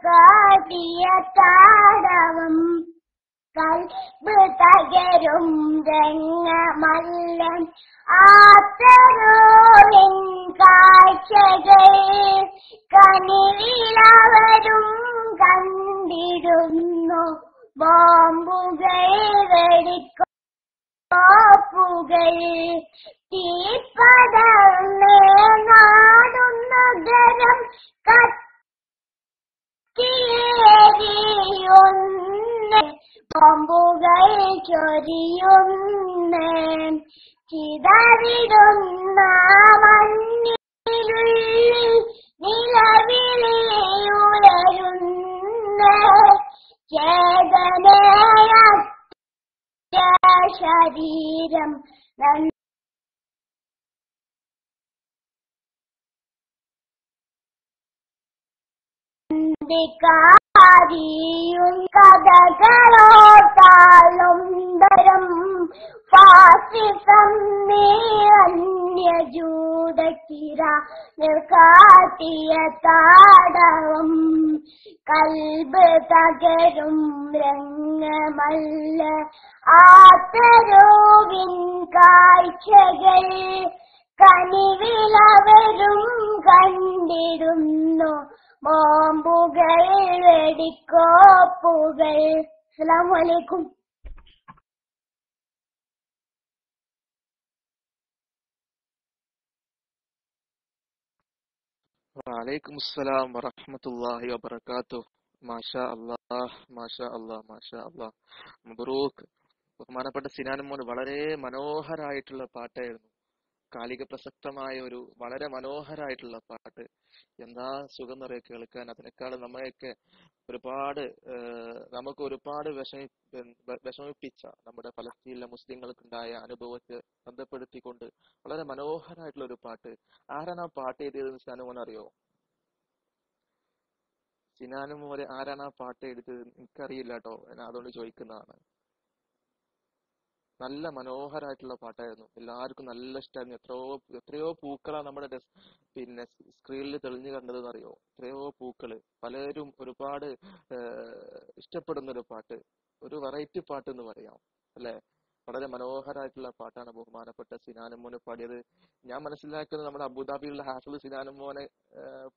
കാട്ടിയ താടവം കൽബ് തകരും രംഗമല്ലം ആത്തരോവിൻ കാഴ്ചകൾ കനിവിലവരും കണ്ടിടുന്നു ബോംബുകൾ വെടിക്കോപ്പുകൾ തീപ്പടർന്നേ നാടും നഗരം കത്തിയേറിയൊന്ന് ബോംബുകൾ ചൊരിയുന്ന ചിതറിടുന്ന മണ്ണിനുള്ളിൽ നിലവിളിയുയരുന്ന ചേതനയറ്റ ശരീരം ിയും കഥകളോട്ടാളുംബരം ഫാസിസം നീയജൂതക്കിര നിർക്കാട്ടിയ താടവം കൽബ് തകരും രംഗമല്ല ആത്തരോവിൻ കാഴ്ചകൾ കനിവിലവരും കണ്ടിടുന്നു ബോംബുകൾ വെടിക്കോപ്പുകൾ. അസ്സലാമു അലൈക്കും. വലൈക്കും അസ്സലാം വറഹ്മത്തുള്ളാഹി വബറകാതുഹു. മാഷാ അല്ലാഹ് മാഷാ അല്ലാഹ് മാഷാ അല്ലാഹ്. മബ്റൂക്ക്. ബഹുമാനപ്പെട്ട സിനാൻ മോൻ വളരെ മനോഹരായിട്ടുള്ള പാട്ടായിരുന്നു. കാലിക പ്രസക്തമായ ഒരു വളരെ മനോഹരായിട്ടുള്ള പാട്ട്. എന്താ സുഖം എന്നറിയ കേൾക്കാൻ. അതിനേക്കാൾ നമ്മളെയൊക്കെ ഒരുപാട് നമുക്ക് ഒരുപാട് വിഷമിപ്പിച്ച നമ്മുടെ ഫലസ്തീനിലെ മുസ്ലിങ്ങൾക്കുണ്ടായ അനുഭവത്തെ ബന്ധപ്പെടുത്തിക്കൊണ്ട് വളരെ മനോഹരമായിട്ടുള്ള ഒരു പാട്ട്. ആരാണ് ആ പാട്ട് എഴുതിയതെന്ന് സിനാനുമോൻ അറിയോ? സിനാനുമോനെ ആരാണ് ആ പാട്ട് എഴുതിയത്? എനിക്കറിയില്ല കേട്ടോ. ഞാൻ അതുകൊണ്ട് ചോദിക്കുന്നതാണ്. നല്ല മനോഹരമായിട്ടുള്ള പാട്ടായിരുന്നു. എല്ലാവർക്കും നല്ല ഇഷ്ടമായിരുന്നു. എത്രയോ പൂക്കളാണ് നമ്മുടെ പിന്നെ സ്ക്രീനിൽ തെളിഞ്ഞു കണ്ടതെന്ന് അറിയോ? എത്രയോ പൂക്കള്. പലരും ഒരുപാട് ഇഷ്ടപ്പെടുന്ന ഒരു പാട്ട്, ഒരു വെറൈറ്റി പാട്ട് എന്ന് പറയാം അല്ലെ. വളരെ മനോഹരമായിട്ടുള്ള പാട്ടാണ് ബഹുമാനപ്പെട്ട സിനാനുമോന് പാടിയത്. ഞാൻ മനസ്സിലാക്കുന്നത് നമ്മുടെ അബുദാബിയിലുള്ള ഹാഫിൾ സിനാനുമോനെ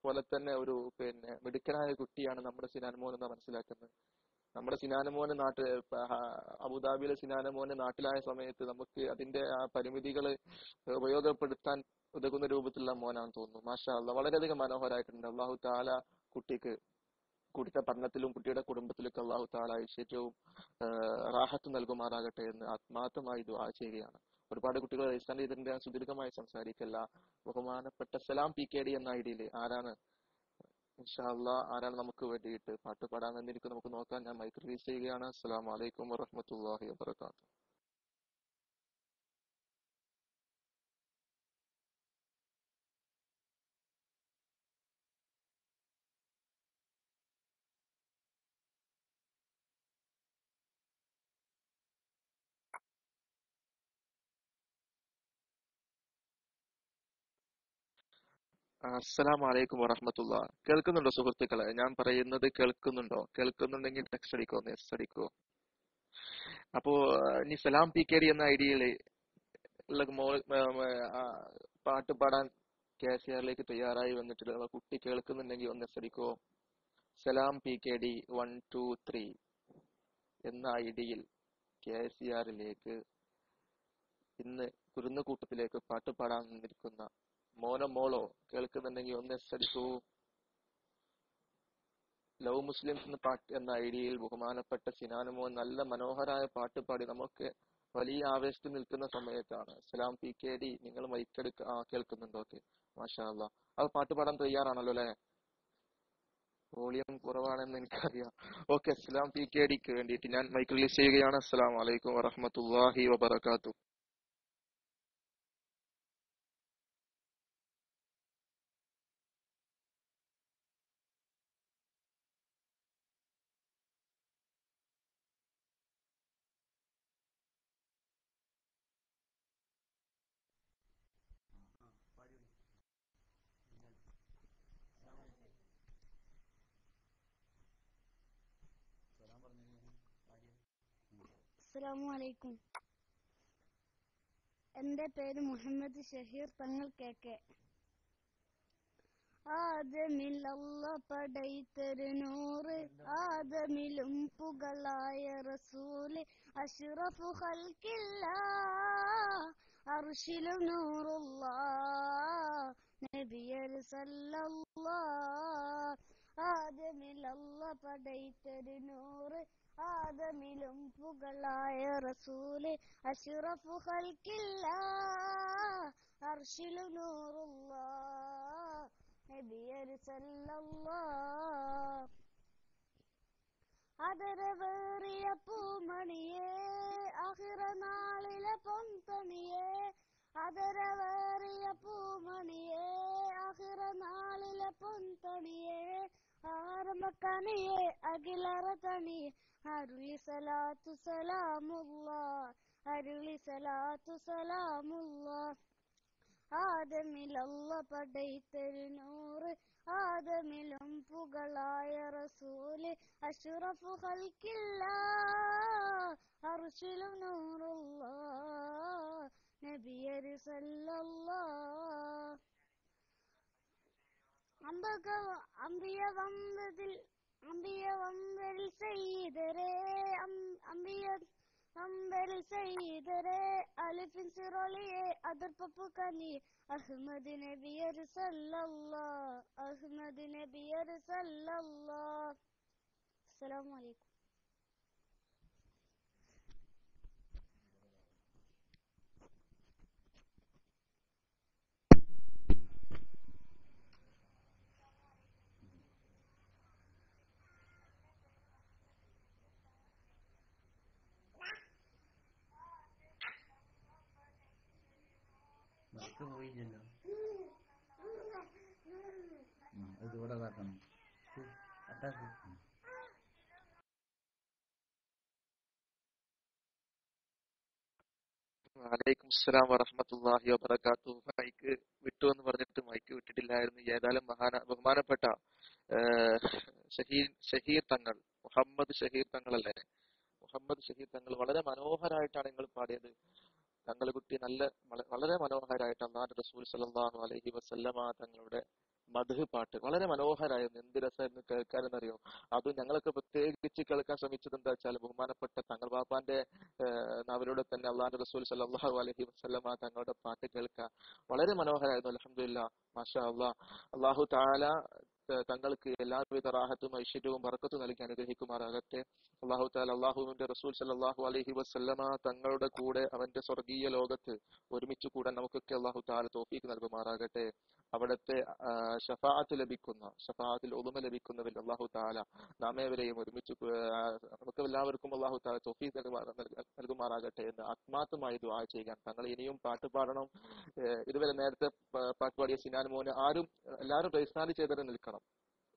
പോലെ തന്നെ ഒരു പിന്നെ മിടുക്കനായ കുട്ടിയാണ് നമ്മുടെ സിനാനുമോൻ എന്നാണ് മനസ്സിലാക്കുന്നത്. നമ്മുടെ സിനാനുമോന് അബുദാബിയിലെ സിനാനുമോന് നാട്ടിലായ സമയത്ത് നമുക്ക് അതിന്റെ ആ പരിമിതികൾ ഉപയോഗപ്പെടുത്താൻ ഉതകുന്ന രൂപത്തിലുള്ള മോനാണെന്ന് തോന്നുന്നു. മാഷാ അല്ലാഹ്. വളരെയധികം മനോഹരമായിട്ടുണ്ട്. അള്ളാഹു താല കുട്ടിക്ക് കുട്ടിയുടെ പഠനത്തിലും കുട്ടിയുടെ കുടുംബത്തിലൊക്കെ അള്ളാഹു താല ഐശ്വര്യവും റാഹത്ത് നൽകുമാറാകട്ടെ എന്ന് ആത്മാർത്ഥമായി ദുആ ചെയ്യുകയാണ്. ഒരുപാട് കുട്ടികൾ രജിസ്റ്റർ ചെയ്തിട്ടുണ്ട്. സുദീർഘമായി സംസാരിക്കല്ല. ബഹുമാനപ്പെട്ട സലാം PKD എന്ന ഐഡിയിൽ ആരാണ് ഇൻഷാ അല്ലാഹ് ആരാണ് നമുക്ക് വേണ്ടിയിട്ട് പാട്ട് പാടാൻ വന്നിരിക്കും നമുക്ക് നോക്കാം. ഞാൻ മൈക്ക് റിലീസ് ചെയ്യുകയാണ്. അസ്സലാമു അലൈക്കും വറഹ്മത്തുള്ളാഹി വബറകാതുഹു. അസ്സലാമു അലൈക്കും വറഹ്മത്തുള്ളാഹി. കേൾക്കുന്നുണ്ടോ സുഹൃത്തുക്കളെ? ഞാൻ പറയുന്നത് കേൾക്കുന്നുണ്ടോ? കേൾക്കുന്നുണ്ടെങ്കിൽ ടെക്സ്റ്റ് അടിക്കോ, മെസ്സേജ് അടിക്കോ. അപ്പോ ഇനി സലാം PKD എന്ന ഐഡിയയിൽ ഉള്ള പാട്ട് പാടാൻ KCRലേക്ക് തയ്യാറായി വന്നിട്ടുള്ള കുട്ടി കേൾക്കുന്നുണ്ടെങ്കിൽ ഒന്ന് മെസ്സേജ് അടിക്കോ. സലാം PKD 123 എന്ന ഐഡിയിൽ KCRലേക്ക് ഇന്ന് കുരുന്ന കൂട്ടത്തിലേക്ക് പാട്ട് പാടാൻ വന്നിരിക്കുന്ന മോനോ മോളോ കേൾക്കുന്നുണ്ടെങ്കിൽ ഒന്ന് മെസ്സേജ് അടിക്കൂ. ലവ് മുസ്ലിംസ് എന്ന ഐഡിയയിൽ ബഹുമാനപ്പെട്ട സിനാനുമോൻ നല്ല മനോഹരമായ പാട്ട് പാടി നമുക്ക് വലിയ ആവേശത്തിൽ നിൽക്കുന്ന സമയത്താണ്. സലാം PKD, നിങ്ങൾ കേൾക്കുന്നുണ്ടോ? ഓക്കെ, മാഷാ അല്ലാ. അത് പാട്ട് പാടാൻ തയ്യാറാണല്ലോ അല്ലെ? വോളിയം കുറവാണെന്ന് എനിക്കറിയാം. ഓക്കെ, സലാം PKDക്ക് വേണ്ടിയിട്ട് ഞാൻ മൈക്ക് റിലീസ് ചെയ്യുകയാണ്. അസ്സലാമു അലൈക്കും വറഹ്മത്തുള്ളാഹി വബറകാതുഹു. അസ്സലാമു അലൈക്കും. എന്റെ പേര് മുഹമ്മദ് ഷഹീർ തങ്ങൾ KK. ആദമിൽ അല്ല പടൈത്തൊരു നൂറ്, ആദമിലും പുകളായ റസൂല്, അഷ്റഫു ഖൽഖില്ലാ അർശിലും നൂറുല്ലാഹ് നബിയർ സല്ലല്ലാഹ്. ആദമിൽ അല്ല പടൈത്തൊരു നൂറ്, ആദമിലും പുകളായ റസൂല്, അഷ്റഫു ഖൽഖില്ലാ അർശിലും നൂറുല്ലാഹ് നബിയർ സല്ലല്ലാഹ്. അതരവേറിയ പൂമണിയേ ആഖിറ നാളിലെ പൊൻതണിയേ, അതരവേറിയ പൂമണിയേ ആഖിറ നാളിലെ പൊൻതണിയേ, ആരംഭക്കണിയേ അഖിലറ തണിയേ, അരുളി സലാത്തു സലാമുല്ലാഹ്, അരുളി സലാത്തു സലാമുല്ലാഹ്. ആദമിൽ അല്ല പടൈത്തൊരു നൂറ്, ആദമിലും പുകളായ റസൂല്, അഷ്റഫു ഖൽഖില്ലാ അർശിലും നൂറുല്ലാഹ് നബിയർ സല്ലല്ലാഹ്. അംബിയ വമ്പരിൽ സയ്യിദരേ, അമ്പരിൽ സയ്യിദരേ, അലിഫിൻ സിറോളിയെ അതിർപ്പു കനി, അഹ്മദ് നബിയർ സല്ലല്ലാഹ്, അഹ്മദ് നബിയർ സല്ലല്ലാഹ്. അസ്സലാമു അലൈക്കും. പോയില്ലല്ലോ, ഇതിവിടെ കാട്ടണം. വലൈക്കും അസ്സലാം വറഹ്മത്തുള്ളാഹി വബറകാതുഹു. മൈക്ക് വിട്ടു എന്ന് പറഞ്ഞിട്ട് മൈക്ക് വിട്ടിട്ടില്ലായിരുന്നു. ഏതായാലും ബഹുമാനപ്പെട്ട ഷഹീർ തങ്ങൾ, മുഹമ്മദ് ഷഹീർ തങ്ങൾ അല്ലേ? മുഹമ്മദ് ഷഹീർ തങ്ങൾ വളരെ മനോഹരമായിട്ടാണ് നിങ്ങൾ പാടിയത്. തങ്ങൾ കുട്ടി വളരെ മനോഹരമായിട്ട് അല്ലാഹുവിന്റെ റസൂൽ സല്ലല്ലാഹു അലൈഹി വസല്ലമ തങ്ങളുടെ മദ്ഹ് പാട്ട് വളരെ മനോഹരമായിരുന്നു. എന്ത് രസമായിരുന്നു കേൾക്കാനെന്നറിയോ? അത് ഞങ്ങളൊക്കെ പ്രത്യേകിച്ച് കേൾക്കാൻ ശ്രമിച്ചത് എന്താ വെച്ചാൽ ബഹുമാനപ്പെട്ട തങ്ങൾ ബാപ്പാന്റെ നാവിലൂടെ തന്നെ അല്ലാഹുവിന്റെ റസൂൽ സല്ലല്ലാഹു അലൈഹി വസല്ലമ തങ്ങളുടെ പാട്ട് കേൾക്കാൻ വളരെ മനോഹരമായിരുന്നു. അൽഹംദുലില്ലാഹ്, മാഷാ അല്ലാഹ്. അല്ലാഹു തആല തങ്ങൾക്ക് എല്ലാവിധ റാഹത്തും ഐശ്വര്യവും ബർക്കത്തും നൽകി അനുഗ്രഹിക്കുമാറാകട്ടെ. അല്ലാഹു തആല അല്ലാഹുവിന്റെ റസൂൽ സല്ലല്ലാഹു അലൈഹി വസല്ലമ തങ്ങളുടെ കൂടെ അവന്റെ സ്വർഗീയ ലോകത്ത് ഒരുമിച്ച് കൂടാൻ നമുക്കൊക്കെ അല്ലാഹു തആല തൗഫീഖ് നൽകുമാറാകട്ടെ. അവിടുത്തെ ഷഫാഅത്തിൽ ഉളുമ ലഭിക്കുന്നതിൽ അല്ലാഹു തആല നാമേവരെയും ഒരുമിച്ച് നമുക്ക് എല്ലാവർക്കും അല്ലാഹു തആല തൗഫീഖ് നൽകുമാറാകട്ടെ എന്ന് ആത്മാർത്ഥമായി ദുആ ചെയ്യാൻ. തങ്ങൾ ഇനിയും പാട്ട് പാടണം. ഇതുവരെ നേരത്തെ പാട്ട് പാടിയ സിനാൻ മോന് എല്ലാവരും പ്രൈസ്താലി ചെയ്തിട്ട് നിൽക്കണം.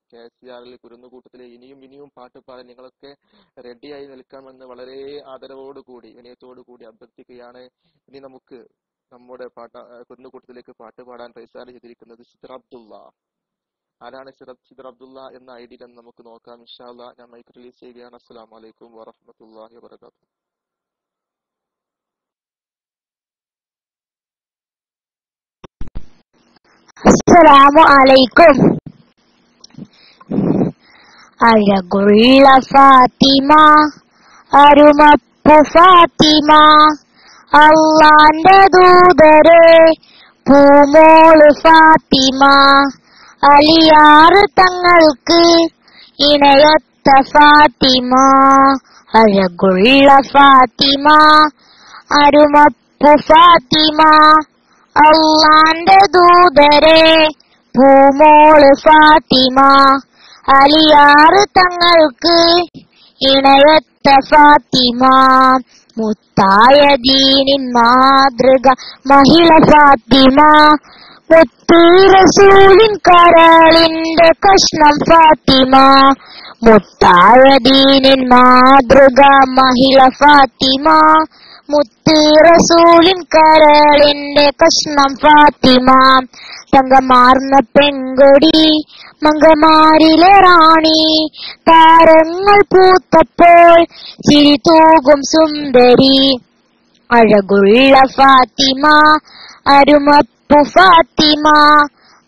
KCR കുരുന്നുകൂട്ടത്തിലെ ഇനിയും പാട്ട് പാടാൻ നിങ്ങളൊക്കെ റെഡിയായി നിൽക്കാമെന്ന് വളരെ ആദരവോടുകൂടി വിനയത്തോടുകൂടി അഭ്യർത്ഥിക്കുകയാണ്. ഇനി നമുക്ക് നമ്മുടെ കുരുന്നുകൂട്ടത്തിലേക്ക് പാട്ട് പാടാൻ പ്രൈസ്താലി ചെയ്തിരിക്കുന്നത് സിദ്ർ അബ്ദുള്ള. ആരാണ് സിദ്ർ അബ്ദുള്ള എന്ന ഐഡിയിൽ എന്ന് നമുക്ക് നോക്കാം ഇൻഷാ അല്ലാഹ്. ഞാൻ മൈക്ക് റിലീസ് ചെയ്യുകയാണ്. അസ്സലാമു അലൈക്കും വറഹ്മത്തുള്ളാഹി വബറകാതുഹു. അസ്സലാമു അലൈക്കും. അഴകുള്ള ഫാത്തിമ, അരുമപ്പു ഫാത്തിമ, അള്ളാന്റെ ദൂതരെ പൂമോള് ഫാത്തിമ, അലിയാറ് തങ്ങൾക്ക് ഇണയൊത്ത ഫാത്തിമ അഴകുള്ള ഫാത്തിമ അരുമപ്പു ഫാത്തിമ അള്ളാന്റെ ദൂതരെ പൂമോള് ഫാത്തിമ അലിയാറ് തങ്ങൾക്ക് ഇണയൊത്ത ഫാത്തിമ മുത്തായ ദീനിൻ മാതൃക മഹിള ഫാത്തിമ മുത്തി റസൂലിൻ കരളിന്റെ കഷ്ണം ഫാത്തിമ മുത്തായ ദീനിൻ മാതൃക മഹിള ഫാത്തിമ മുത്തി റസൂലിൻ കരളിന്റെ കഷ്ണം ഫാത്തിമ തങ്കമാർന്ന പെങ്കൊടി മങ്കമാരിലെ റാണി താരങ്ങൾ പൂത്തപ്പോൾ ചിരി തൂകും സുന്ദരി അഴകുള്ള ഫാത്തിമ അരുമപ്പു ഫാത്തിമ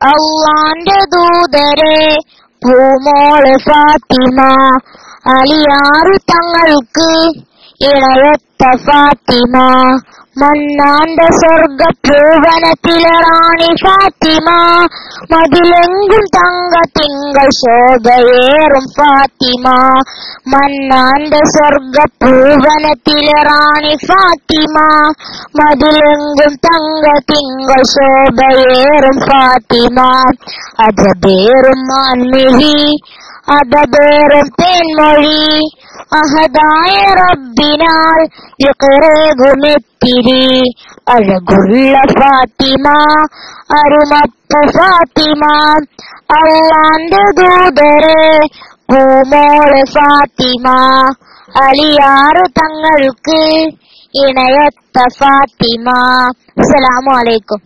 അള്ളാന്റെ ദൂതരെ പൂമോള് ഫാത്തിമ അലിയാറ് തങ്ങൾക്ക് ഇളയത്ത ഫാത്തിമ മന്നാന്റെ സ്വർഗഭൂവനത്തിലെ റാണി ഫാത്തിമ മതിലെങ്കും തങ്ക തിങ്കൾ ശോഭയേറും ഫാത്തിമ മന്നാന്റെ സ്വർഗഭൂവനത്തിലെ റാണി ഫാത്തിമ മതിലെങ്കും തങ്ക തിങ്കൾ ശോഭയേറും ഫാത്തിമ അജബേറും മാൻമിഴി അതബേറും തേൻമൊഴി അഹദായ റബ്ബിനാൽ യുഖറേകുമെത്തിരി അഴകുള്ള ഫാത്തിമ അരുമപ്പു ഫാത്തിമ അള്ളാന്റെ ദൂതരെ പൂമോള് ഫാത്തിമ അലിയാറ് തങ്ങൾക്ക് ഇണയത്ത ഫാത്തിമ. അസ്സലാമു അലൈക്കും.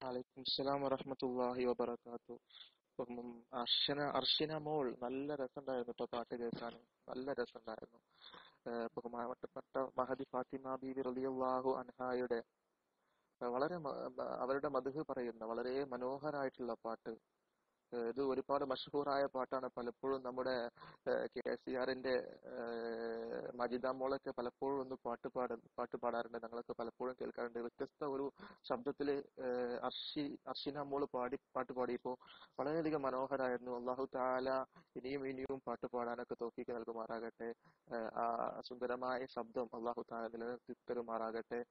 വലൈക്കും അസ്സലാം വറഹ്മത്തുള്ളാഹി വബറകാതുഹു. അർഷിന മോൾ നല്ല രസമുണ്ടായിരുന്നു കേട്ടോ, പാട്ട് കേൾക്കാൻ നല്ല രസമുണ്ടായിരുന്നു. ബഹുമാനപ്പെട്ട മഹദി ഫാത്തിമ ബീവി റളിയല്ലാഹു അൻഹായുടെ വളരെ അവരുടെ മദ്ഹ് പറയുന്ന വളരെ മനോഹരമായിട്ടുള്ള പാട്ട്. ഇത് ഒരുപാട് മഷ്ഹൂറായ പാട്ടാണ്. പലപ്പോഴും നമ്മുടെ KCRന്റെ മജിദ മോളൊക്കെ പലപ്പോഴും ഒന്ന് പാട്ട് പാടാറുണ്ട്. ഞങ്ങളൊക്കെ പലപ്പോഴും കേൾക്കാറുണ്ട്. വ്യത്യസ്ത ഒരു ശബ്ദത്തില് അർഷിന മോള് പാട്ട് പാടിയപ്പോൾ വളരെയധികം മനോഹരമായിരുന്നു. അല്ലാഹു തആല ഇനിയും പാട്ട് പാടാനൊക്കെ തൗഫീഖ് നൽകുമാറാകട്ടെ. ആ സുന്ദരമായ ശബ്ദം അല്ലാഹു തആല നിലനിർത്തി തരുമാറാകട്ടെ.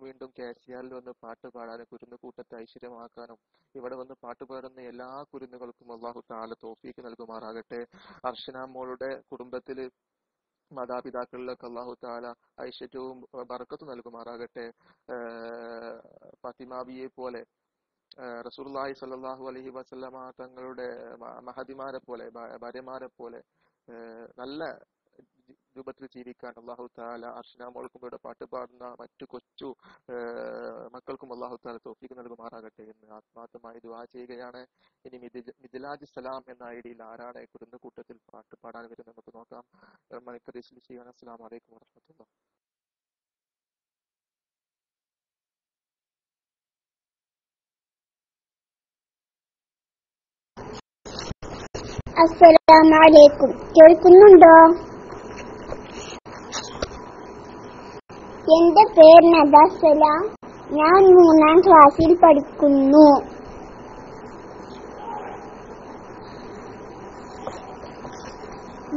വീണ്ടും KCRൽ വന്ന് പാട്ട് പാടാനും കുരുന്നു കൂട്ടത്തെ ഐശ്വര്യമാക്കാനും ഇവിടെ വന്ന് പാട്ട് പാടുന്ന എല്ലാ കുരുന്നുകൾക്കും അല്ലാഹു തആല തൗഫീഖ് നൽകുമാറാകട്ടെ. അർഷിന മോളുടെ കുടുംബത്തില് മാതാപിതാക്കളിലൊക്കെ അല്ലാഹു തആല ഐശ്വര്യവും ബർക്കത്തും നൽകുമാറാകട്ടെ. ഫാത്തിമാബിയെ പോലെ റസൂലുള്ളാഹി സ്വല്ലല്ലാഹു അലൈഹി വസല്ലമ തങ്ങളുടെ മഹദിമാരെ പോലെ ഭാര്യമാരെ പോലെ നല്ല രൂപത്തിൽ ജീവിക്കാൻ അല്ലാഹു തആല അർഷിന മോൾക്കും ഇവിടെ പാട്ട് പാടുന്ന മറ്റു കൊച്ചു മക്കൾക്കും അല്ലാഹു തആല തൗഫീഖ് നൽകുമാറാകട്ടെ എന്ന് ആത്മാർത്ഥമായി ദുആ ചെയ്യുകയാണ്. ഇനി മിദ്ലാജ് സലാം എന്ന ഐഡിയിൽ ആരാണ് കുരുന്നു കൂട്ടത്തിൽ പാട്ട് പാടാൻ വരുന്നത് നമുക്ക് നോക്കാം. മണിക്കർ ചെയ്യണം. അസ്സലാമു അലൈക്കും വറഹ്മത്തുള്ളാഹി. അസ്സലാമു അലൈക്കും. കേൾക്കുന്നുണ്ടോ? എന്റെ പേര് നദാ സലാം. ഞാൻ 3ാം ക്ലാസ്സിൽ പഠിക്കുന്നു.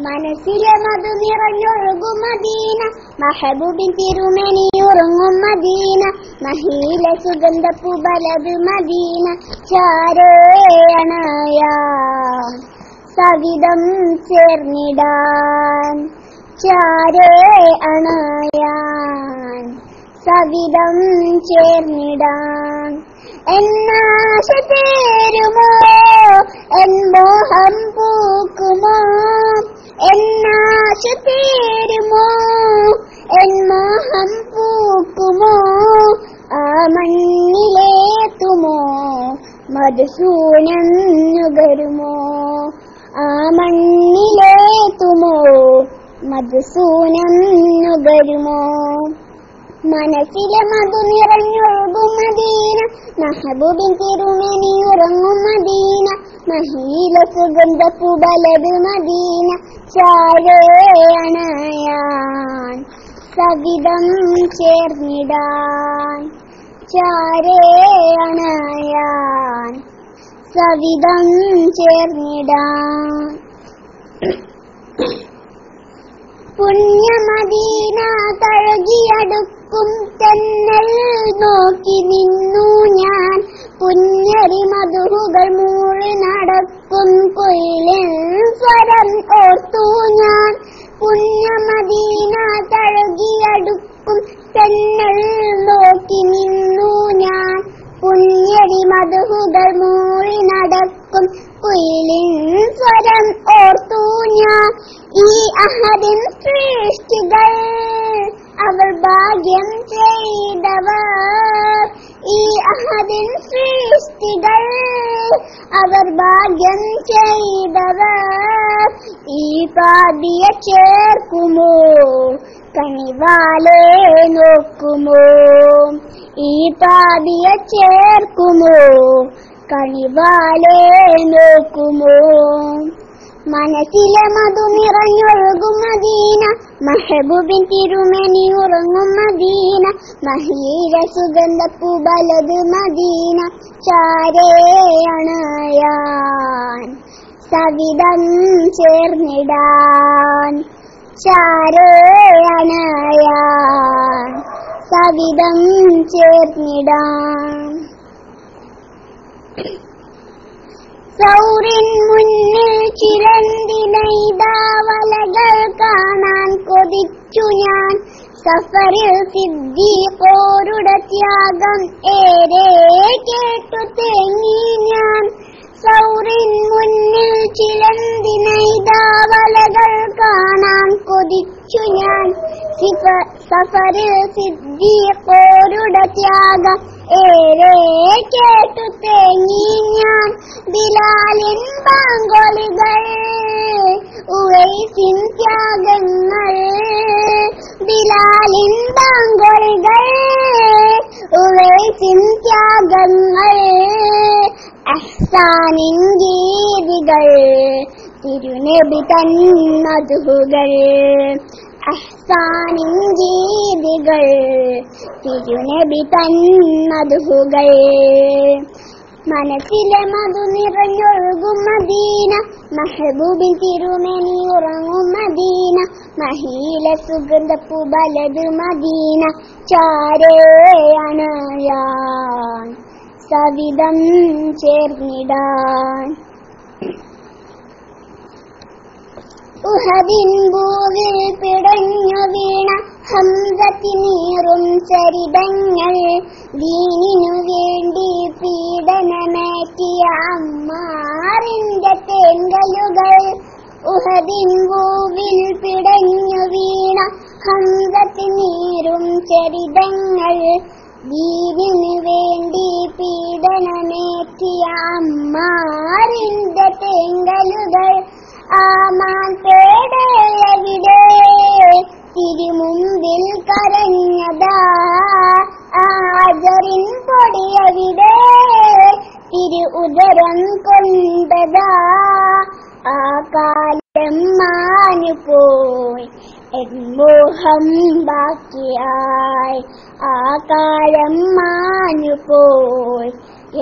മനസ്സിലെ മധു നിറഞ്ഞൊഴുകും മദീന, മഹബൂബിൻ തിരുമേനി ഉറങ്ങും മദീന, മഹീല സുഗന്ധപ്പൂ ബലത് മദീന, ചാരേ അണയാം സവിധം ചേർന്നിടാൻ, ചാരേ അണയാൻ സവിധം ചേർന്നിടാൻ. എന്നാശ തേരുമോ എൻ മോഹം പൂക്കുമോ, എന്നാശ തേരുമോ എൻ മോഹം പൂക്കുമോ, ആ മണ്ണിലേത്തുമോ മധുസൂനം നുകരുമോ, ആ മണ്ണിലേത്തുമോ മധുസൂനം നുകരുമോ. മനസ്സിലെ മധു നിറഞ്ഞൊഴുകും മദീന, മെഹബൂബിൻ തിരുമേനി ഉറങ്ങും മദീന, മഹീല സുഗന്ധ പൂബലത് മദീന, ചാരേ അണയാൻ സവിധം ചേർന്നിടാൻ, ചാരേ അണയാൻ സവിധം ചേർന്നിടാൻ. പുണ്യമദീന തഴകിയടുക്കും തെന്നൽ നോക്കി നിന്നു ഞാൻ, പുഞ്ഞരി മധുകൾ മൂളി നടക്കും കൊയിലിൻ സ്വരം ഓർത്തു ഞാൻ. പുണ്യമദീന തഴകിയടുക്കും തെന്നൽ നോക്കി നിന്നു ഞാൻ, പുഞ്ഞരി മധുകൾ മൂളി നടക്കും കുയിലിൻ സ്വരം ഓർത്തു ഞാൻ. ഈ അഹദിൻ സൃഷ്ടികൾ അവർ ഭാഗ്യം ചെയ്തവർ, ഈ അഹദിൻ സൃഷ്ടികൾ അവർ ഭാഗ്യം ചെയ്തവർ, ഈ പാപിയെ ചേർക്കുമോ കനിവാലെ നോക്കുമോ, ഈ പാപിയെ ചേർക്കുമോ കനിവാലെ നോക്കുമോ. മനസ്സിലെ മധു നിറഞ്ഞൊഴുകും മദീന, മെഹബൂബിൻ തിരുമേനി ഉറങ്ങും മദീന, മഹീര സുഗന്ധ പൂബലത് മദീന, ചാരേ അണയാൻ സവിധം ചേർന്നിടാൻ, ചാരേ അണയാൻ സവിധം ചേർന്നിടാൻ. സൗറിൻ മുന്നിൽ ചിരന്തിനെയ്താ വലകൾ കാണാൻ കൊതിച്ചു ഞാൻ, സഫറിൽ സിദ്ദീഖോരുടെ ത്യാഗം ഏറെ കേട്ടു തേങ്ങി ഞാൻ. സൗറിൻ മുന്നിൽ ചിരന്തിനെയ്താ വലകൾ കാണാൻ കൊതിച്ചു ഞാൻ, സഫറിൽ സിദ്ദീഖോരുടെ ത്യാഗം ഏറെ കേട്ടു തേങ്ങി ഞാൻ. ബിലാലിൻ ബാങ്കൊലികൾ ഉവൈസിൻ ത്യാഗങ്ങൾ, ബിലാലിൻ ബാങ്കൊലികൾ ഉവൈസിൻ ത്യാഗങ്ങൾ, അഹ്സാനിൻ ഗീതികൾ തിരുനബി തൻ മദ്ഹുകൾ, അഹ്സാനിൻ ഗീതികൾ തിരുനബി തൻ മദ്ഹുകൾ. മനസ്സിലെ മധു നിറഞ്ഞൊഴുകും മദീന, മെഹബൂബിൻ തിരുമേനി ഉറങ്ങും മദീന, മഹീല സുഗന്ധ പൂബലത് മദീന, ചാരേ അണയാൻ സവിധം ചേർന്നിടാൻ. ഉഹദിൻ ഭൂവിൽ പിടഞ്ഞു വീണ ഹംസത്തിനീറും ചരിതങ്ങൾ, ദീനിനു വേണ്ടി പീഡനമേറ്റിയ അമ്മാറിന്റെ തേങ്കലുകൾ. ഉഹദിൻ ഭൂവിൽ പിടഞ്ഞു വീണ ഹംസത്തിനീറും ചരിതങ്ങൾ, ദീനിനു വേണ്ടി പീഡനമേറ്റിയ അമ്മാറിന്റെ തേങ്കലുകൾ. ആമാൻ പേടയെവിടെ തിരുമുമ്പിൽ കരഞ്ഞതാ, ആജറിൻ പൊടിയെവിടെ തിരു ഉദരം കൊണ്ടതാ. ആ കാലം മാഞ്ഞുപോയി എൻ മോഹം ബാക്കിയായി, ആ കാലം മാഞ്ഞുപോയി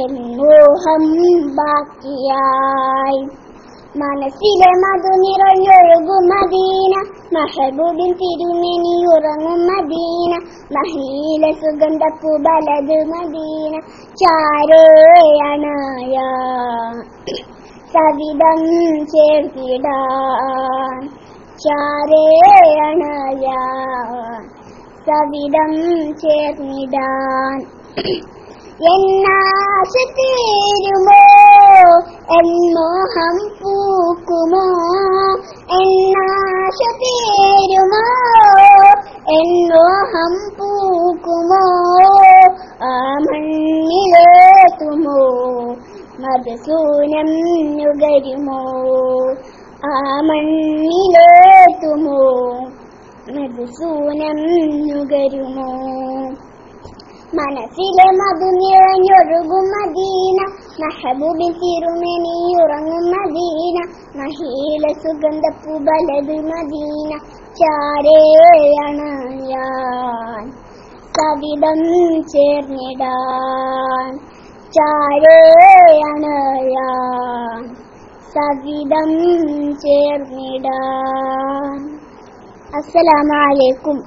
എൻ മോഹം ബാക്കിയായി. മനസ്സിലെ മധു നിറഞ്ഞൊഴുകും മദീന, മെഹബൂബിൻ തിരുമേനി ഉറങ്ങും മദീന, മഹീല സുഗന്ധ പൂബലത് മദീന, ചാരേ അണയാൻ സവിധം ചേർത്തിടാൻ, ചാരേ അണയാൻ സവിധം ചേർന്നിടാൻ. എന്നാശ തീരുമോ എൻ മോഹം പൂക്കുമോ, എന്നാശ തീരുമോ എൻ മോഹം പൂക്കുമോ, ആ മണ്ണിലേത്തുമോ മധുസൂനം നുകരുമോ, ആ മണ്ണിലേത്തുമോ മധുസൂനം നുകരുമോ മനസ്സിലെ മധു നിറഞ്ഞൊഴുകും മദീന മെഹബൂബിൻ തിരുമേനിയുറങ്ങും മദീന മഹീല സുഗന്ധപ്പൂ ബലത് മദീന ചാരേയണയാൻ സവിധം ചേർന്നിടാൻ ചാരേയണയാൻ സവിധം ചേർന്നിടാൻ. അസ്സലാമു അലൈക്കും.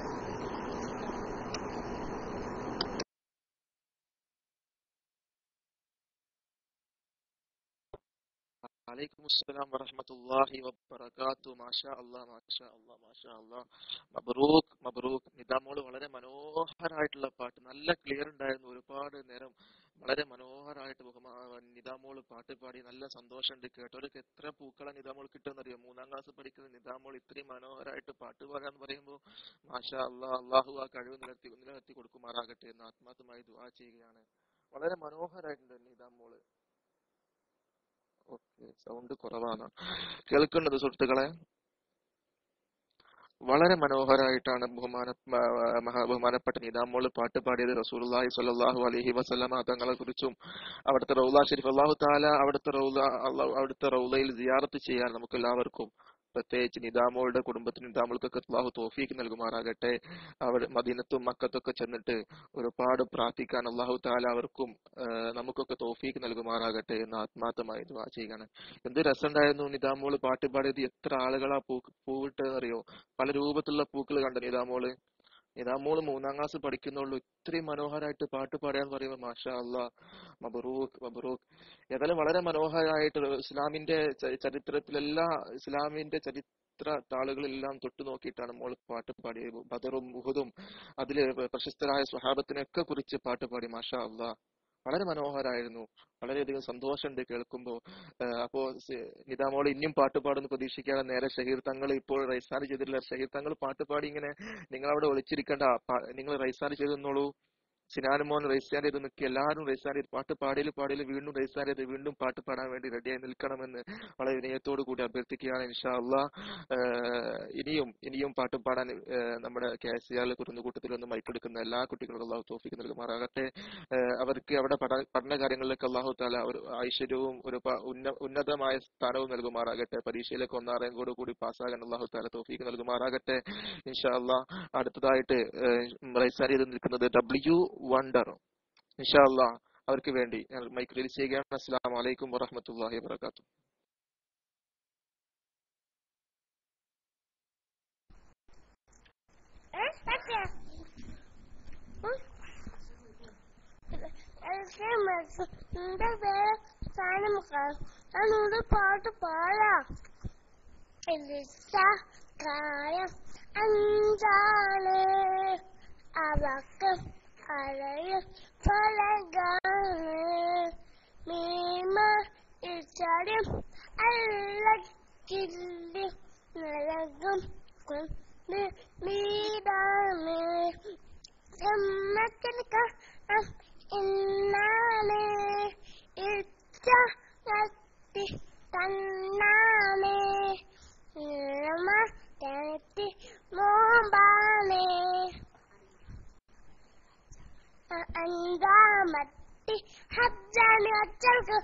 വലൈക്കും അസ്സലാം വറഹ്മത്തുള്ളാഹി വബറകാതുഹു. മാഷാ അല്ലാഹ് മാഷാ അല്ലാഹ് മാഷാ അല്ലാഹ്. മബ്റൂക്ക് മബ്റൂക്ക്. നിദാമോള് വളരെ മനോഹരമായിട്ടുള്ള പാട്ട്, നല്ല ക്ലിയർ ഉണ്ടായിരുന്നു. ഒരുപാട് നേരം വളരെ മനോഹരമായിട്ട് നിദാമോള് പാട്ട് പാടി. നല്ല സന്തോഷമുണ്ട് കേട്ടവർക്ക്. എത്ര പൂക്കളെ നിദാമോൾ കിട്ടുമെന്നറിയോ? 3ാം ക്ലാസ് പഠിക്കുന്ന നിദാമോൾ ഇത്രയും മനോഹരമായിട്ട് പാട്ട് പാടാന്ന് പറയുമ്പോൾ മാഷാ അല്ലാഹ്. അള്ളാഹു ആ കഴിവ് നിലനിർത്തി കൊടുക്കുമാറാകട്ടെ എന്ന് ആത്മാർത്ഥമായി ദുആ ചെയ്യുകയാണ്. വളരെ മനോഹരമായിട്ടുണ്ട് നിദാമോള്. ഓക്കെ, സൗണ്ട് കുറവാണ് കേൾക്കുന്നത് സുഹൃത്തുക്കളെ. വളരെ മനോഹരമായിട്ടാണ് ബഹുമാനപ്പെട്ട നിദാമോള് പാട്ട് പാടിയത്. റസൂലുള്ളാഹി സ്വല്ലല്ലാഹു അലൈഹി വസല്ലമ തങ്ങളെ കുറിച്ചും അവിടുത്തെ റൗള ഷരീഫ്, അല്ലാഹു തആല അവിടുത്തെ റൗളയിൽ സിയാറത്ത് ചെയ്യാൻ നമുക്ക് എല്ലാവർക്കും, പ്രത്യേകിച്ച് നിദാമോളുടെ കുടുംബത്തിന്, നിദാമോൾക്കൊക്കെ അല്ലാഹു തൗഫീഖ് നൽകുമാറാകട്ടെ. അവിടെ മദീനത്തും മക്കത്തൊക്കെ ചെന്നിട്ട് ഒരുപാട് പ്രാർത്ഥിക്കാൻ അല്ലാഹു തആല അവർക്കും നമുക്കൊക്കെ തൗഫീഖ് നൽകുമാറാകട്ടെ എന്ന് ആത്മാർത്ഥമായി ദുആ ചെയ്യുകയാണ്. എന്ത് രസമുണ്ടായിരുന്നു നിദാമോള് പാട്ട് പാടിയത്. എത്ര ആളുകളാ പൂവിട്ടെന്നറിയോ? പല രൂപത്തിലുള്ള പൂക്കൾ കണ്ട നിദാമോള്. നിദാമോള് 3ാം ക്ലാസ് പഠിക്കുന്നുള്ളൂ. ഇത്രയും മനോഹരമായിട്ട് പാട്ട് പാടാന്ന് പറയുമ്പോൾ മാഷാ അല്ലാ, മബ്റൂക്ക് മബ്റൂക്ക്. ഏതായാലും വളരെ മനോഹരമായിട്ട് ഇസ്ലാമിന്റെ ചരിത്ര താളുകളെല്ലാം തൊട്ടു നോക്കിയിട്ടാണ് മോള് പാട്ട് പാടിയത്. ബദറും ഉഹുദും അതില് പ്രശസ്തരായ സ്വഹാബത്തിനൊക്കെ കുറിച്ച് പാട്ട് പാടി. മാഷാ അല്ലാ, വളരെ മനോഹരമായിരുന്നു. വളരെയധികം സന്തോഷമുണ്ട് കേൾക്കുമ്പോൾ. അപ്പോ നിദാമോള് ഇനിയും പാട്ട് പാടുന്ന പ്രതീക്ഷിക്കാതെ നേരെ ഷഹീർ തങ്ങൾ, ഇപ്പോൾ റൈസാൻ ചെയ്തിട്ടില്ല, ഷഹീർ തങ്ങൾ പാട്ട് പാടി. ഇങ്ങനെ നിങ്ങൾ അവിടെ ഒളിച്ചിരിക്കണ്ട, നിങ്ങൾ റൈസാൻ ചെയ്ത് നിന്നോളൂ. സിനാൻ മോൻ റൈസാൻ ചെയ്ത് നിൽക്കുക, എല്ലാവരും റൈസാൻ ചെയ്ത് പാട്ട് പാടിയിൽ വീണ്ടും റൈസാൻ ചെയ്ത് വീണ്ടും പാട്ട് പാടാൻ വേണ്ടി റെഡിയായി നിൽക്കണമെന്ന് വളരെ വിനയത്തോടു കൂടി അഭ്യർത്ഥിക്കുകയാണ്. ഇൻഷാ അല്ലാ ഇനിയും പാട്ട് പാടാൻ നമ്മുടെ KCR കുറുന്നുകൂട്ടത്തിൽ ഒന്ന് മൈക്കെടുക്കുന്ന എല്ലാ കുട്ടികൾക്കും അല്ലാഹു തൗഫീഖ് നൽകുമാറാകട്ടെ. അവർക്ക് അവിടെ പഠന കാര്യങ്ങളിലേക്ക് അല്ലാഹു തആല ഒരു ഐശ്വര്യവും ഒരു ഉന്നതമായ സ്ഥാനവും നൽകുമാറാകട്ടെ. പരീക്ഷയിലേക്ക് 1 റാങ്കോട് കൂടി പാസ്സാകാൻ അല്ലാഹു തആല തൗഫീഖ് നൽകുമാറാകട്ടെ. ഇൻഷാ അല്ലാ അടുത്തതായിട്ട് റൈസാൻ ചെയ്ത് നിൽക്കുന്നത് W വണ്ടർ. ഇൻഷാ അല്ലാ അവർക്ക് വേണ്ടി ഞാൻ മൈക്ക് റിലീസ് ചെയ്യുകയാണ്. അസ്സലാമു അലൈക്കും വറഹ്മത്തുള്ളാഹി വബറകാതുഹു. എന്നോട് പാട്ട് പാടാം. കായം 5 അവക്ക് അഴയും ഫലകാണ് മീമ ഇച്ചടിയും അല്ലക്കില്ലി നിലകും കൊണ്ട് നീടാണ് സമ്മത്തിൽക്ക ഇന്നാണ് ഇച്ച കത്തി തന്നാണ് തനത്തി മോമ്പാണ് 5ാമത്തെ ഹജ്ജാണ് അച്ചൾക്ക്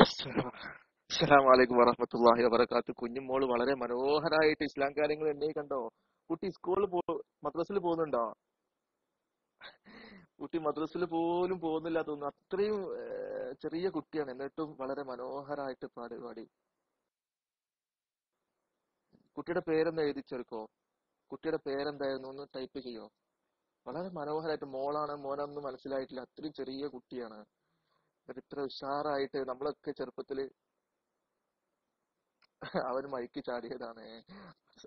അസ്സലാമു അലൈക്കും വറഹ്മത്തുള്ളാഹി വബറകാതുഹു. കുഞ്ഞുമോള് വളരെ മനോഹരമായിട്ട് ഇസ്ലാം കാര്യങ്ങൾ എന്നെ കണ്ടോ. കുട്ടി സ്കൂളിൽ മദ്രസിൽ പോകുന്നുണ്ടോ? കുട്ടി മദ്രസിൽ പോലും പോകുന്നില്ല തോന്നുന്നു. അത്രയും ചെറിയ കുട്ടിയാണ്, എന്നിട്ടും വളരെ മനോഹരമായിട്ട് പാടി. കുട്ടിയുടെ പേരെന്ന് എഴുതിച്ചെടുക്കോ? കുട്ടിയുടെ പേരെന്തായിരുന്നു ഒന്ന് ടൈപ്പ് ചെയ്യോ? വളരെ മനോഹരമായിട്ട്. മോളാണ് മോനാണെന്ന് മനസ്സിലായിട്ടില്ല, അത്രയും ചെറിയ കുട്ടിയാണ്. ഇത്ര ഉഷാറായിട്ട് നമ്മളൊക്കെ ചെറുപ്പത്തില് അവൻ മൈക്ക് ചാടിയതാണ്.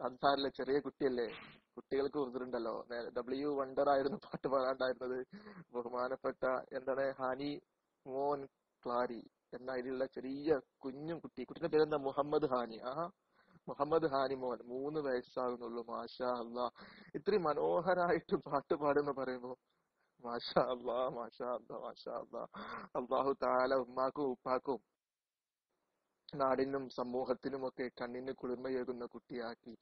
അൻസാറിലെ ചെറിയ കുട്ടിയല്ലേ, കുട്ടികൾക്ക് ഉറുതുണ്ടല്ലോ. W വണ്ടർ ആയിരുന്നു പാട്ട് പാടാണ്ടായിരുന്നത്. ബഹുമാനപ്പെട്ട ഹാനി മോൻ ക്ലാരി എന്ന അതിലുള്ള ചെറിയ കുഞ്ഞും കുട്ടിയുടെ പേരെന്താ? മുഹമ്മദ് ഹാനി. മുഹമ്മദ് ഹാനിമോൻ 3 വയസ്സാകുന്നുള്ളൂ. മാഷാ അല്ലാ. ഇത്രയും മനോഹരായിട്ട് പാട്ട് പാടുന്ന പറയുമ്പോ മാഷാ അല്ലാ, മാഷാ അല്ലാ, മാഷാ അല്ലാ. അല്ലാഹു തആല ഉമ്മാക്കും ഉപ്പാക്കും നാടിനും സമൂഹത്തിനുമൊക്കെ കണ്ണിന് കുളിർമയേകുന്ന കുട്ടിയാക്കി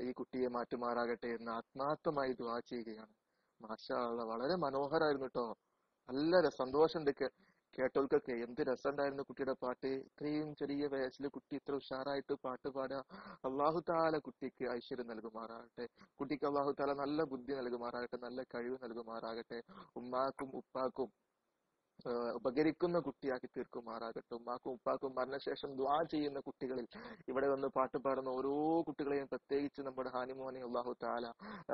ഈ കുട്ടിയെ മാറ്റുമാറാകട്ടെ എന്ന് ആത്മാർത്ഥമായി ദുആ ചെയ്യുകയാണ്. മാഷാ അല്ലാ, വളരെ മനോഹരായിരുന്നു കേട്ടോ. നല്ല സന്തോഷമുണ്ട് കേട്ടോൽക്കൊക്കെ. എന്ത് രസമുണ്ടായിരുന്നു കുട്ടിയുടെ പാട്ട്. ഇത്രയും ചെറിയ വയസ്സിൽ കുട്ടി ഇത്ര ഉഷാറായിട്ട് പാട്ട് പാടുക. അല്ലാഹു തആല കുട്ടിക്ക് ഐശ്വര്യം നൽകുമാറാകട്ടെ. കുട്ടിക്ക് അല്ലാഹു തആല നല്ല ബുദ്ധി നൽകുമാറാകട്ടെ, നല്ല കഴിവ് നൽകുമാറാകട്ടെ. ഉമ്മാക്കും ഉപ്പാക്കും ഉപകരിക്കുന്ന കുട്ടിയാക്കി തീർക്കുമാറാകട്ടെ. ഉമ്മാക്കും ഉപ്പാക്കും മരണശേഷം ദുആ ചെയ്യുന്ന കുട്ടികളിൽ ഇവിടെ വന്ന് പാട്ട് പാടുന്ന ഓരോ കുട്ടികളെയും പ്രത്യേകിച്ച് നമ്മുടെ ഹാനിമോനെ അല്ലാഹു തആല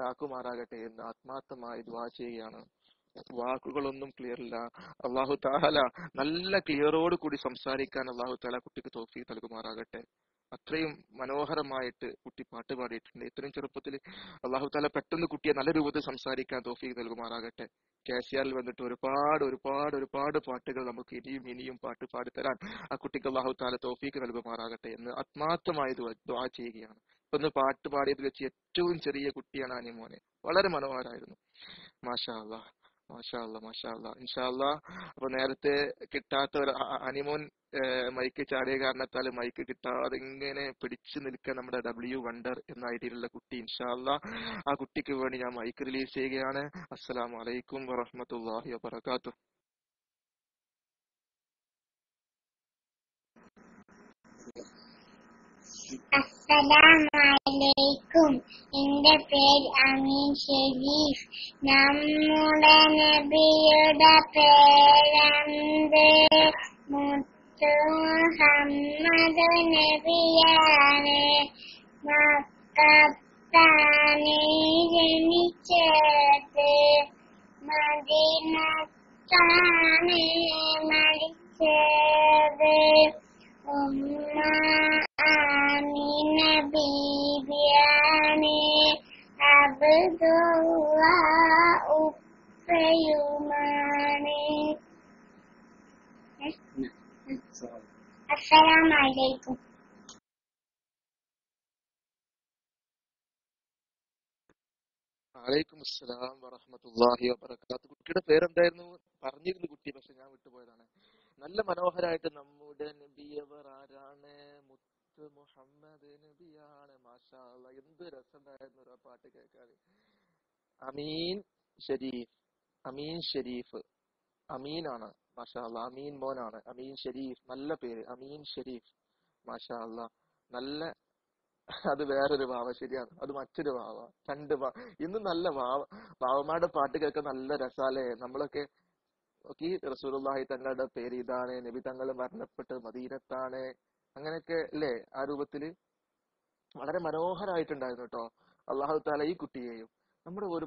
ആക്കുമാറാകട്ടെ എന്ന് ആത്മാർത്ഥമായി ദുആ ചെയ്യുകയാണ്. വാക്കുകളൊന്നും ക്ലിയർ ഇല്ല. അല്ലാഹു തആല നല്ല ക്ലിയറോട് കൂടി സംസാരിക്കാൻ അല്ലാഹു തആല കുട്ടിക്ക് തൗഫീഖ് നൽകുമാറാകട്ടെ. അത്രയും മനോഹരമായിട്ട് കുട്ടി പാട്ട് പാടിയിട്ടുണ്ട്. ഇത്രയും ചെറുപ്പത്തിൽ അല്ലാഹു തആല പെട്ടെന്ന് കുട്ടിയെ നല്ല രൂപത്തിൽ സംസാരിക്കാൻ തൗഫീഖ് നൽകുമാറാകട്ടെ. KCR-ൽ വന്നിട്ട് ഒരുപാട് ഒരുപാട് ഒരുപാട് പാട്ടുകൾ നമുക്ക് ഇനിയും ഇനിയും പാട്ട് പാടിത്തരാൻ ആ കുട്ടിക്ക് അല്ലാഹു തആല തൗഫീഖ് നൽകുമാറാകട്ടെ എന്ന് ആത്മാർത്ഥമായി ദുആ ചെയ്യുകയാണ്. ഇപ്പൊ ഇന്ന് പാട്ട് പാടിയതിൽ വെച്ച് ഏറ്റവും ചെറിയ കുട്ടിയാണ് അനിമോനെ. വളരെ മനോഹരമായിരുന്നു. മാഷാ അല്ലാ, മാഷാ അല്ലാ, മാഷാ അല്ലാ. ഇൻഷാ അല്ലാ. അപ്പൊ നേരത്തെ കിട്ടാത്ത ഒരു അനിമോൻ മൈക്ക് ചാടിയ കാരണത്താൽ മൈക്ക് കിട്ടാതെ ഇങ്ങനെ പിടിച്ചു നിൽക്കാൻ നമ്മുടെ W വണ്ടർ എന്ന ഐഡിയിലുള്ള കുട്ടി. ഇൻഷാ അല്ലാ, ആ കുട്ടിക്ക് വേണ്ടി ഞാൻ മൈക്ക് റിലീസ് ചെയ്യുകയാണ്. അസ്സലാമു അലൈക്കും വറഹ്മത്തുള്ളാഹി വബറകാതുഹു. അസ്സലാമലൈക്കും. എന്റെ പേര് അമീൻ ഷെരീഫ്. നമ്മുടെ നബിയുടെ പേരെന്ത്? മുത്ത് മുഹമ്മദ് നബിയാണ്. മക്കത്താണ് ജനിച്ചത്, മദീനത്താണ് മരിച്ചത്. ഉമ്മ ആമിന ബീബിയാണ്, അബ്ദുള്ള ഉപ്പയുമാണ്. അസ്സലാമലൈക്കും. വലൈക്കും അസ്സലാം വറഹ്മത്തുള്ളാഹി വബറകാതുഹു. കുട്ടിയുടെ പേരെന്തായിരുന്നു? പറഞ്ഞിരുന്നു കുട്ടി, പക്ഷെ ഞാൻ വിട്ടുപോയതാണ്. നല്ല മനോഹരായിട്ട് നമ്മുടെ നബിയവർ ആരാണ്? മുത്ത് മുഹമ്മദ് നബിയാണ്. മാഷാ അല്ലാ, എന്ത് രസമുണ്ടായിരുന്നു ആ പാട്ട് കേൾക്കാൻ. അമീൻ ഷരീഫ്, അമീൻ ഷരീഫ്, അമീനാണ്. മാഷാ അല്ലാ, അമീൻ മോനാണ്. അമീൻ ഷരീഫ്, നല്ല പേര് അമീൻ ഷരീഫ്. മാഷാ അല്ലാ, നല്ല അത് വേറൊരു ഭാവ. ശരിയാണ്, അത് മറ്റൊരു ഭാവ. ഇന്ന് നല്ല ഭാവമാരുടെ പാട്ട് കേൾക്കാൻ നല്ല രസാലേ. നമ്മളൊക്കെ റസൂലുള്ളാഹി തങ്ങളുടെ പേര് ഇതാണ്, നബി തങ്ങൾ മരണപ്പെട്ട് മദീനത്താണ്, അങ്ങനെയൊക്കെ അല്ലേ. ആ രൂപത്തില് വളരെ മനോഹരമായിട്ടുണ്ടായിരുന്നു കേട്ടോ. അല്ലാഹു തആല ഈ കുട്ടിയെയും നമ്മുടെ ഒരു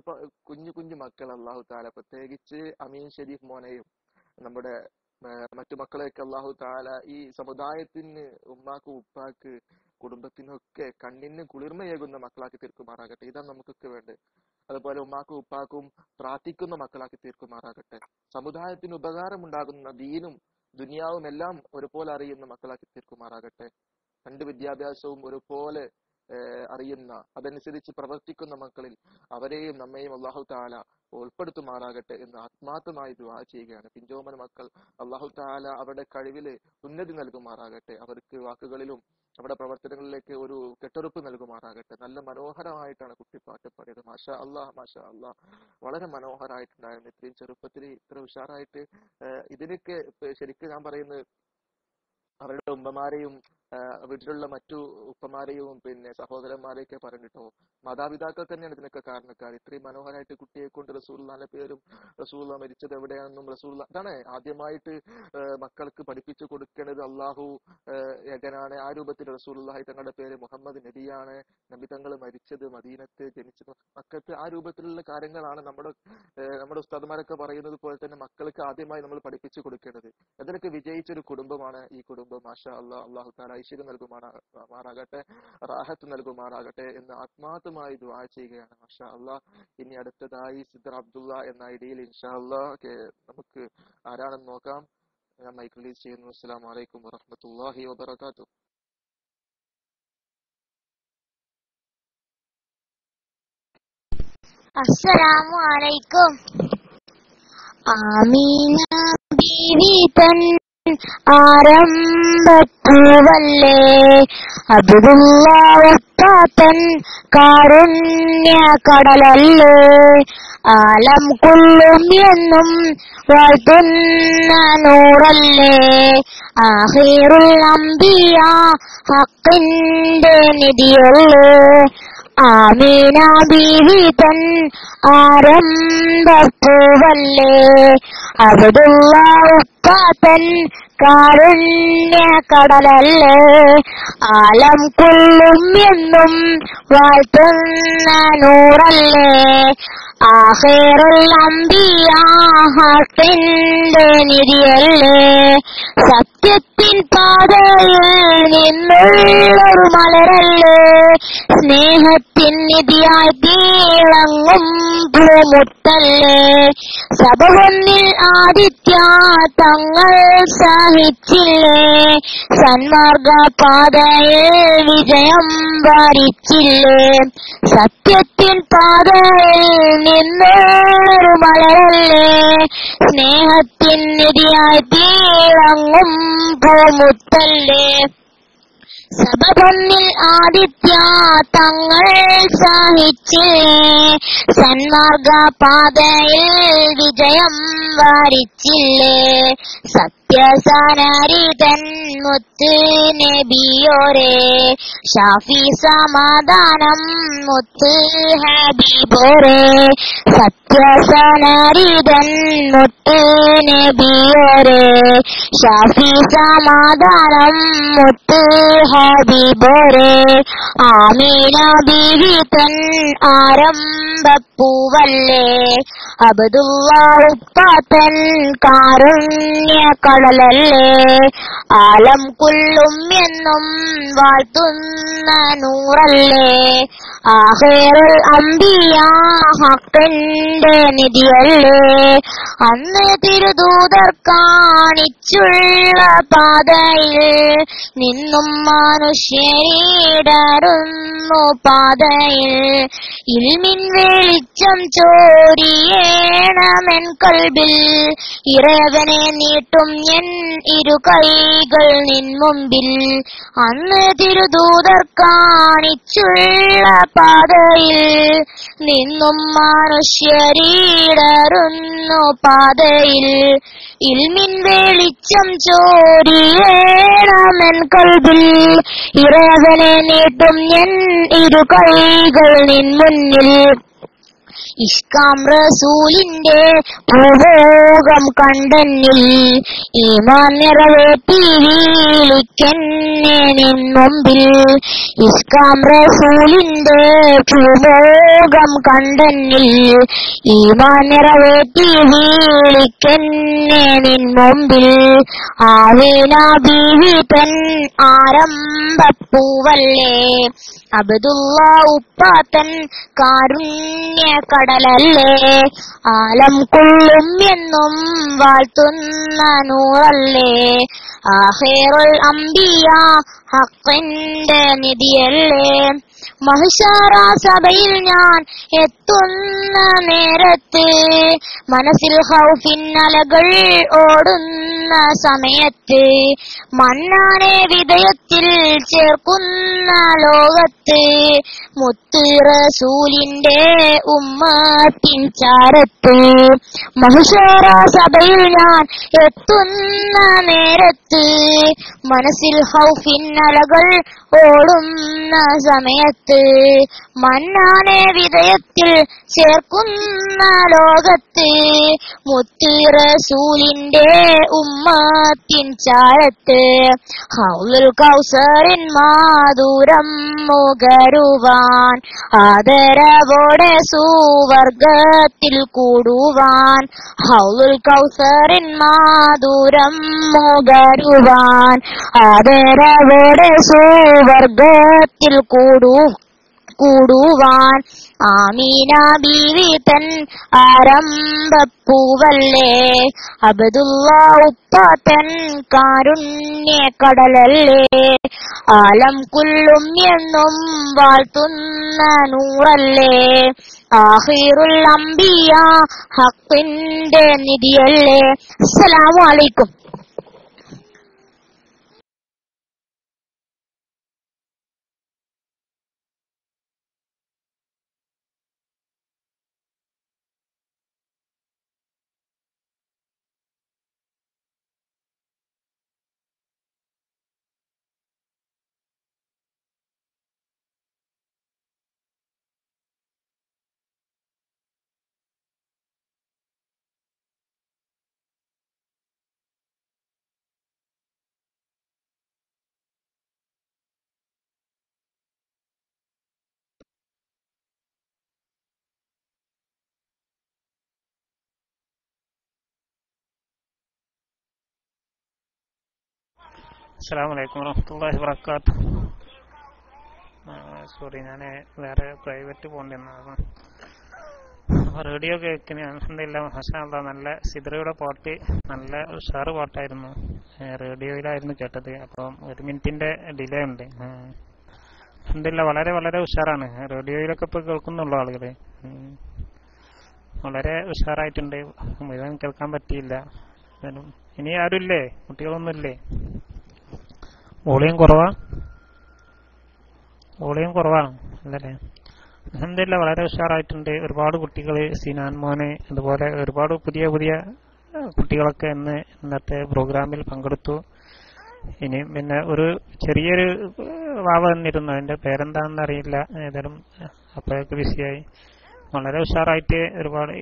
കുഞ്ഞു കുഞ്ഞു മക്കൾ അല്ലാഹു തആല പ്രത്യേകിച്ച് അമീൻ ഷരീഫ് മോനെയും നമ്മുടെ മറ്റു മക്കളെയൊക്കെ അല്ലാഹു തആല ഈ സമുദായത്തിന്, ഉമ്മാക്ക് ഉപ്പാക്ക് കുടുംബത്തിനൊക്കെ കണ്ണിന് കുളിർമയേകുന്ന മക്കളാക്കി തീർക്കുമാറാകട്ടെ. ഇതാണ് നമുക്കൊക്കെ വേണ്ടത്. അതുപോലെ ഉമ്മാക്കും ഉപ്പാക്കും പ്രാർത്ഥിക്കുന്ന മക്കളാക്കി തീർക്കുമാറാകട്ടെ. സമുദായത്തിന് ഉപകാരമുണ്ടാകുന്ന ദീനും ദുനിയാവും എല്ലാം ഒരുപോലെ അറിയുന്ന മക്കളാക്കി തീർക്കുമാറാകട്ടെ. രണ്ട് വിദ്യാഭ്യാസവും ഒരുപോലെ അറിയുന്ന, അതനുസരിച്ച് പ്രവർത്തിക്കുന്ന മക്കളിൽ അവരെയും നമ്മയും അല്ലാഹു തആല ഉൾപ്പെടുത്തുമാറാകട്ടെ എന്ന് ആത്മാർത്ഥമായി ദുആ ചെയ്യുകയാണ്. പിഞ്ചോമന മക്കൾ അല്ലാഹു തആല അവരുടെ കഴിവില് ഉന്നതി നൽകുമാറാകട്ടെ. അവർക്ക് വാക്കുകളിലും അവരുടെ പ്രവർത്തനങ്ങളിലേക്ക് ഒരു കെട്ടുറപ്പ് നൽകുമാറാകട്ടെ. നല്ല മനോഹരമായിട്ടാണ് കുട്ടി പാട്ട് പാടിയത്. മാഷാ അല്ലാ, മാഷാ അല്ലാ, വളരെ മനോഹരമായിട്ടുണ്ടായിരുന്നു. ഇത്രയും ചെറുപ്പത്തിൽ ഇത്ര ഉഷാറായിട്ട് ഇതിനൊക്കെ ശരിക്കും ഞാൻ പറയുന്നത് അവരുടെ ഉമ്മമാരെയും വീട്ടിലുള്ള മറ്റു ഉപ്പമാരെയും പിന്നെ സഹോദരന്മാരെയൊക്കെ പറഞ്ഞിട്ടോ, മാതാപിതാക്കൾ തന്നെയാണ് ഇതിനൊക്കെ കാരണക്കാർ. ഇത്രയും മനോഹരമായിട്ട് കുട്ടിയെ കൊണ്ട് റസൂലുള്ളാഹിന്റെ പേരും റസൂലുള്ളാഹി മരിച്ചത് എവിടെയാണെന്നും റസൂലുള്ളാഹി അതാണ് ആദ്യമായിട്ട് മക്കൾക്ക് പഠിപ്പിച്ചു കൊടുക്കേണ്ടത്. അല്ലാഹു ഏകനാണ്. ആ രൂപത്തിൽ റസൂലുള്ളാഹി തങ്ങളുടെ പേര് മുഹമ്മദ് നബിയാണ്, നബി തങ്ങൾ മരിച്ചത് മദീനത്ത്, ജനിച്ചത് മക്കത്ത്. ആ രൂപത്തിലുള്ള കാര്യങ്ങളാണ് നമ്മുടെ ഉസ്താദുമാരൊക്കെ പറയുന്നത് പോലെ തന്നെ മക്കൾക്ക് ആദ്യമായി നമ്മൾ പഠിപ്പിച്ചു കൊടുക്കേണ്ടത്. അതിനൊക്കെ വിജയിച്ചൊരു കുടുംബമാണ് ഈ കുടുംബം. മാഷാ അല്ലാ, അല്ലാഹു തആല ഐശ്വര്യം നൽകുമാറാകട്ടെ, റാഹത്ത് നൽകുമാറാകട്ടെ എന്ന് ആത്മാർത്ഥമായി ദുആ ചെയ്യുകയാണ്. മാഷാ അല്ലാ. ഇനി അടുത്തതായി സിദ്ദർ അബ്ദുള്ള എന്ന ഐഡിയിൽ ഇൻഷാ അല്ലാ നമുക്ക് ആരാണെന്ന് നോക്കാം. ഞാൻ മൈക്ക് റിലീസ് ചെയ്യുന്നു. അസ്സലാമു അലൈക്കും വറഹ്മത്തുള്ളാഹി വബറകാതുഹു. അസ്സലാമു അലൈക്കും. ആമീന ബീവി തൻ ആരംഭപ്പൂവല്ലേ, അബ്ദുള്ള വത്താത്തൻ കാരുണ്യ കടലല്ലേ, ആലം കൊള്ളും എന്നും വാഴ്ത്തുന്ന നൂറല്ലേ, ആഖിറുൽ അംബിയ ഹക്കിന്റെ നിധിയല്ലേ, ആമീന ബീവി തൻ ആരംഭപ്പൂവല്ലേ, അബ്ദുള്ള ഉപ്പാത്തൻ കാരുണ്യ കടലല്ലേ, ആലം കൊള്ളും എന്നും വാഴ്ത്തുന്ന നൂറല്ലേ, ആഖിറുൽ അംബിയ ഹക്കിന്റെ നിധിയല്ലേ, സത്യത്തിൻ പാതയിൽ നിന്നുള്ളൊരു മലരല്ലേ, സ്നേഹത്തിൻ നിധിയായി തിളങ്ങും പൂമുത്തല്ലേ, സബവന്നിൽ ആദിത്യ തങ്ങൾ സഹിച്ചില്ലേ, സന്മാർഗ പാതയിൽ വിജയം വരിച്ചില്ലേ, സത്യത്തിൻ പാതയിൽ നിന്നൊരു മലരല്ലേ, സ്നേഹത്തിൻ നിധിയായി തിളങ്ങും പൂമുത്തല്ലേ, സബബൊന്നിൽ ആദിത്യ തങ്ങൾ സഹിച്ചില്ലേ, സന്മാർഗ പാതയിൽ വിജയം വരിച്ചില്ലേ, സത്യസനരിതൻ മുത്ത് നബിയോരേ, ഷാഫി സമാധാനം മുത്ത് ഹബീബോരേ, സത്യസനരിതൻ മുത്ത് നബിയോരേ, ഷാഫി സമാധാനം മുത്ത് ഹബീബോരേ, ആമീന ബീവി തൻ ആരംഭപ്പൂവല്ലേ, അബ്ദുള്ള ഉപ്പാത്തൻ കാരുണ്യ കടലല്ലേ, ആലം കൊള്ളും എന്നും വാഴ്ത്തുന്ന നൂറല്ലേ, ആഖിറുൽ അംബിയ ഹക്കിന്റെ നിധിയല്ലേ, അന്ന് തിരുദൂതർ കാണിച്ചുള്ള പാതയിൽ നിന്നും മനുഷ്യരിടറുന്നു പാതയിൽ, ഇൽമിൻ വെളിച്ചം ചോരിയേണമെൻ കൽബിൽ, ഇറവനെ നീട്ടും എൻ ഇരു കൈകൾ നിൻ മുമ്പിൽ, അന്ന് തിരുദൂതർ കാണിച്ചുള്ള പാതയിൽ നിന്നും മനുഷ്യരിടറുന്നു പാതയിൽ, ഇൽമിൻ വെളിച്ചം ചോരിയേണമെൻ കൽബിൽ, ഇറവനെ നീട്ടും എൻ ഇരു കൈകൾ നിൻ മുന്നിൽ, ഇഷ്കാം റസൂലിന്റെ പൂവോകം കണ്ടെന്നിൽ, ഈമാൻ നിറവേറ്റി വിളിക്കെന്നെ നിൻ മുമ്പിൽ, ഇഷ്കാം റസൂലിന്റെ പൂവോകം കണ്ടെന്നിൽ, ഈമാൻ നിറവേറ്റി വിളിക്കെന്നെ നിൻ മുമ്പിൽ, ആമീന ബീവി തൻ ആരംഭപ്പൂവല്ലേ, അബ്ദുള്ള ഉപ്പാത്തൻ കാരുണ്യ കടലല്ലേ, ആലം കൊള്ളും എന്നും വാഴ്ത്തുന്ന നൂറല്ലേ, ആഖിറുൽ അംബിയ ഹക്കിന്റെ നിധിയല്ലേ, മഹ്ശറ സഭയിൽ ഞാൻ എത്തുന്ന നേരത്ത്, മനസ്സിൽ ഖൗഫിൻ അലകൾ ഓടുന്ന സമയത്ത്, മന്നാനെ വിധേയത്തിൽ ചേർക്കുന്ന ലോകത്ത്, മുത്ത് റസൂലിന്റെ ഉമ്മത്തിൻ ചാരത്ത്, മഹ്ശറ സഭയിൽ ഞാൻ എത്തുന്ന നേരത്ത്, മനസ്സിൽ ഖൗഫിൻ അലകൾ ഓടുന്ന സമയത്ത്, മന്നാനെ വിധേയത്തിൽ ചേർക്കുന്ന ലോകത്ത്, മുത്ത് റസൂലിന്റെ ഉമ്മത്തിൻ ചാരത്ത്, ഹൗലുൽ കൗസറിൻ മാധുരം മുകരുവാൻ, ആദരവോടെ സുവർഗത്തിൽ കൂടുവാൻ, ഹൗലുൽ കൗസറിൻ മാധുരം മുകരുവാൻ, ആദരവോടെ സുവർഗത്തിൽ കൂടുവാൻ, കൂടുവാൻ ആമീന ബീവി തൻ ആരംഭപ്പൂവല്ലേ അബ്ദുള്ള ഉപ്പാത്തൻ കാരുണ്യ കടലല്ലേ ആലം കുല്ലും എന്നും വാഴ്ത്തുന്ന നൂറല്ലേ ആഖിറുൽ അംബിയ ഹഖിന്റെ നിധിയല്ലേ. അസ്സലാമു അലൈക്കും. അസ്സലാമു അലൈക്കും വറഹ്മത്തുള്ളാഹി വബറകാതുഹു. സോറി, ഞാൻ വേറെ പ്രൈവറ്റ് പോകേണ്ടിരുന്നതാണ്. റേഡിയോ കേൾക്കുന്ന അൽഹംദുലില്ലാഹ് മാഷാ അല്ലാഹ് നല്ല സിദ്രയുടെ പാട്ട് നല്ല ഉഷാറ് പാട്ടായിരുന്നു. റേഡിയോയിലായിരുന്നു കേട്ടത്. അപ്പം 1 മിനിറ്റിന്റെ ഡിലേ ഉണ്ട്. അൽഹംദുലില്ലാഹ് വളരെ വളരെ ഉഷാറാണ്. റേഡിയോയിലൊക്കെ ഇപ്പോൾ കേൾക്കുന്നുള്ള ആളുകൾ വളരെ ഉഷാറായിട്ടുണ്ട്. മുഴുവൻ കേൾക്കാൻ പറ്റിയില്ല. ഇനി ആരുമില്ലേ? കുട്ടികളൊന്നുമില്ലേ? വോളിയം കുറവാണ് അല്ലേ? അൽഹംദുലില്ലാഹ് വളരെ ഉഷാറായിട്ടുണ്ട്. ഒരുപാട് കുട്ടികൾ, സിനാൻ മോനെ, അതുപോലെ ഒരുപാട് പുതിയ പുതിയ കുട്ടികളൊക്കെ ഇന്നത്തെ പ്രോഗ്രാമിൽ പങ്കെടുത്തു. ഇനി പിന്നെ ഒരു ചെറിയൊരു വാവ വന്നിരുന്നു. അതിന്റെ പേരെന്താണെന്ന് അറിയില്ല. ഏതായാലും അപ്പോഴൊക്കെ ബിസിയായി. വളരെ ഉഷാറായിട്ട് ഒരുപാട്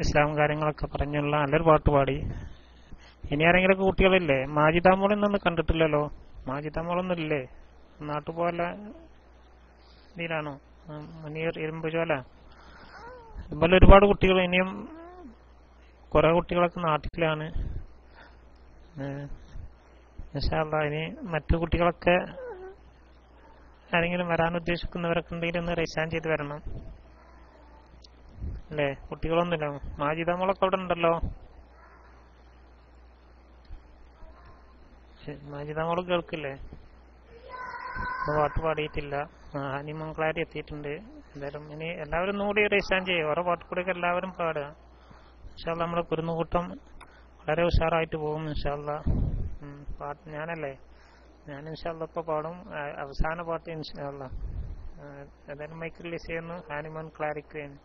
ഇസ്ലാം കാര്യങ്ങളൊക്കെ പറഞ്ഞുള്ള നല്ലൊരു പാട്ട് പാടി. ഇനി ആരെങ്കിലൊക്കെ കുട്ടികളില്ലേ? മാജിദാമോളൊന്നും കണ്ടിട്ടില്ലല്ലോ. മാജിദാമോളൊന്നും ഇല്ലേ? നാട്ടുപോലെ ഇതിലാണോ? മുനീർ ഇരുമ്പുചോല അതുപോലെ ഒരുപാട് കുട്ടികൾ, ഇനിയും കുറെ കുട്ടികളൊക്കെ നാട്ടിലാണ്. ഇൻഷാ അല്ലാഹ് ഇനി മറ്റു കുട്ടികളൊക്കെ ആരെങ്കിലും വരാൻ ഉദ്ദേശിക്കുന്നവരൊക്കെ ഉണ്ടെങ്കിൽ ഒന്ന് റൈസാൻ ചെയ്ത് വരണം അല്ലേ? കുട്ടികളൊന്നുമില്ല. മാജിദാമോളൊക്കെ അവിടെ ഉണ്ടല്ലോ. മാജിദാമോള് കേൾക്കില്ലേ? പാട്ട് പാടിയിട്ടില്ല. ഹനിമോൻ ക്ലാരി എത്തിയിട്ടുണ്ട്. എന്തായാലും ഇനി എല്ലാവരും ഒന്നുകൂടി റൈസാൻ ചെയ്യും. ഓരോ പാട്ട് കൂടിയൊക്കെ എല്ലാവരും പാടുക. ഇൻഷാ അല്ലാഹ് നമ്മുടെ കുരുന്നുകൂട്ടം വളരെ ഉഷാറായിട്ട് പോകും. ഇൻഷാ അല്ലാഹ് പാട്ട് ഞാൻ ഇൻഷാ അല്ലാഹ് ഇപ്പൊ പാടും. അവസാന പാട്ട് ഇൻഷാ അല്ലാഹ് ഏതായാലും മൈക്ക് റിലീസ് ചെയ്യുന്നു. ഹനിമോൻ ക്ലാരിക്ക് വേണ്ടി.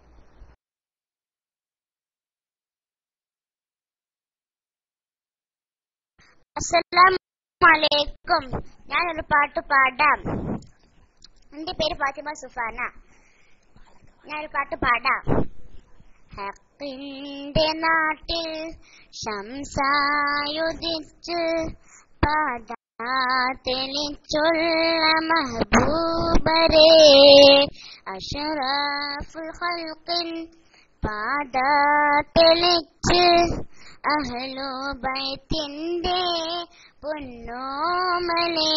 അസ്സലാമു അലൈക്കും. ഞാനൊരു പാട്ട് പാടാം. എന്റെ പേര് ഫാത്തിമ സുഫാന. ഞാനൊരു പാട്ട് പാടാം. ഹക്കിന്റെ നാട്ടിൽ ശംസായുദിച്ച് പാടാ തെളിച്ചുള്ള മഹബൂബരേ അഷ്റഫുൽ ഖൽഖിൻ പാടാ തെളിച്ച് അഹ്ലു ബൈത്തിന്റെ പൊന്നോമലേ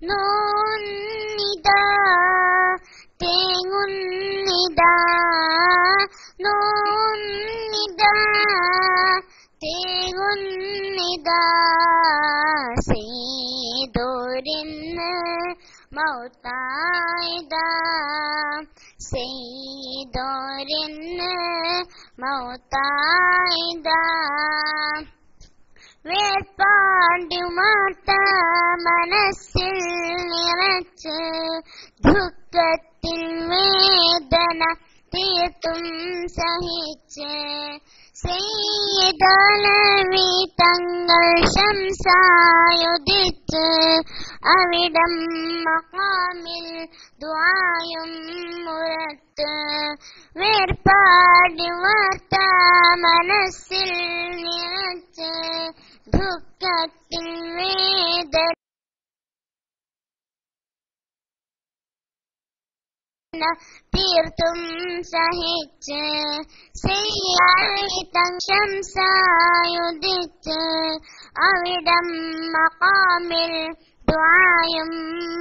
നോന്നിതാ തേങ്ങുന്നിതാ നോന്നിതാ തേങ്ങുന്നിതാ സെയ്തോരിന്ന് മൗത്തായിതാ സെയ്തോരിന്ന് മൗത്തായിതാ വേർപാടുമാത്ത മനസ്സിൽ നിറച്ച് ദുഃഖത്തിൽ വേദന തീർത്തും സഹിച്ച് സയ്യിദലവി തങ്ങൾ ശംസായുദിച്ച് അവിടം മഖാമിൽ ദുആയും മുറത്ത് വേർപാടി വാർത്ത മനസ്സിൽ നിറച്ച് ദുഃഖത്തിൽ വേദന തീർത്തും സഹിച്ച് ശംസായുദിച്ച് അവിടം മഖാമിൽ ദുആയും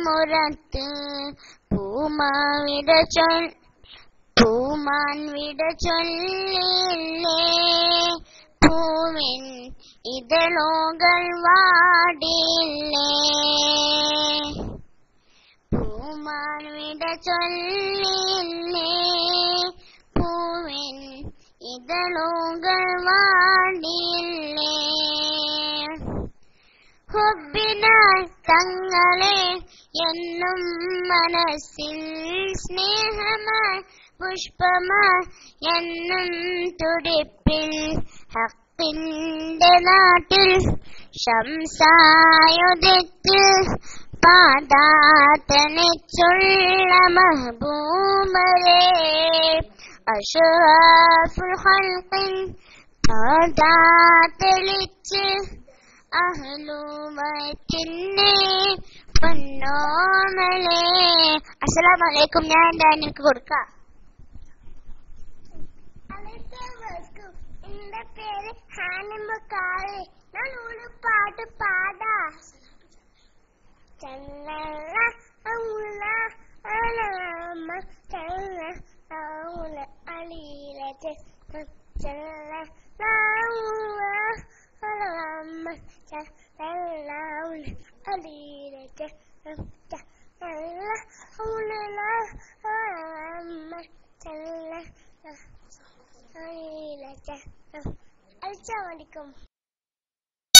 മുറത്ത് പൂമാൻ വിട ചൊല്ലില്ലേ പൂവിൻ ഇതളുകൾ വാടില്ലേ പൂമാൻ വിട ചൊല്ലില്ലേ പൂവിൻ ഇതളുകൾ വാടില്ലേ ഹുബ്ബിനാൽ തങ്ങളെ എന്നും മനസ്സിൽ സ്നേഹമായി പുഷ്പമായി എന്നും തുടിപ്പിൽ ഹക്കിന്റെ നാട്ടിൽ ശംസായുദിച്ച് പാദാത്തണിച്ചുള്ള മഹബൂബരെ അഷ്റഫുൽ ഖൽഖിൻ പാദാത്തളിച്ച് അഹ്ലുബൈത്തിനെ പൊന്നോമലേ. അസ്സലാമു അലൈക്കും. ഞാൻ എന്റെ അനിയക്ക് കൊടുക്കാം. എന്റെ പേര് ഹാനിമുക്കാറ്. ഞാൻ ഒരു പാട്ട് പാടാ. ചങ്ങല ഔല അലമ ചങ്ങല ഔല അലീലത്തെ ചങ്ങല ഔല അലമ ചങ്ങല ഔല അലീലത്തെ ചങ്ങല ഔല അലമ ചങ്ങല അലീലത്തെ. അൽസലാമു അലൈക്കും.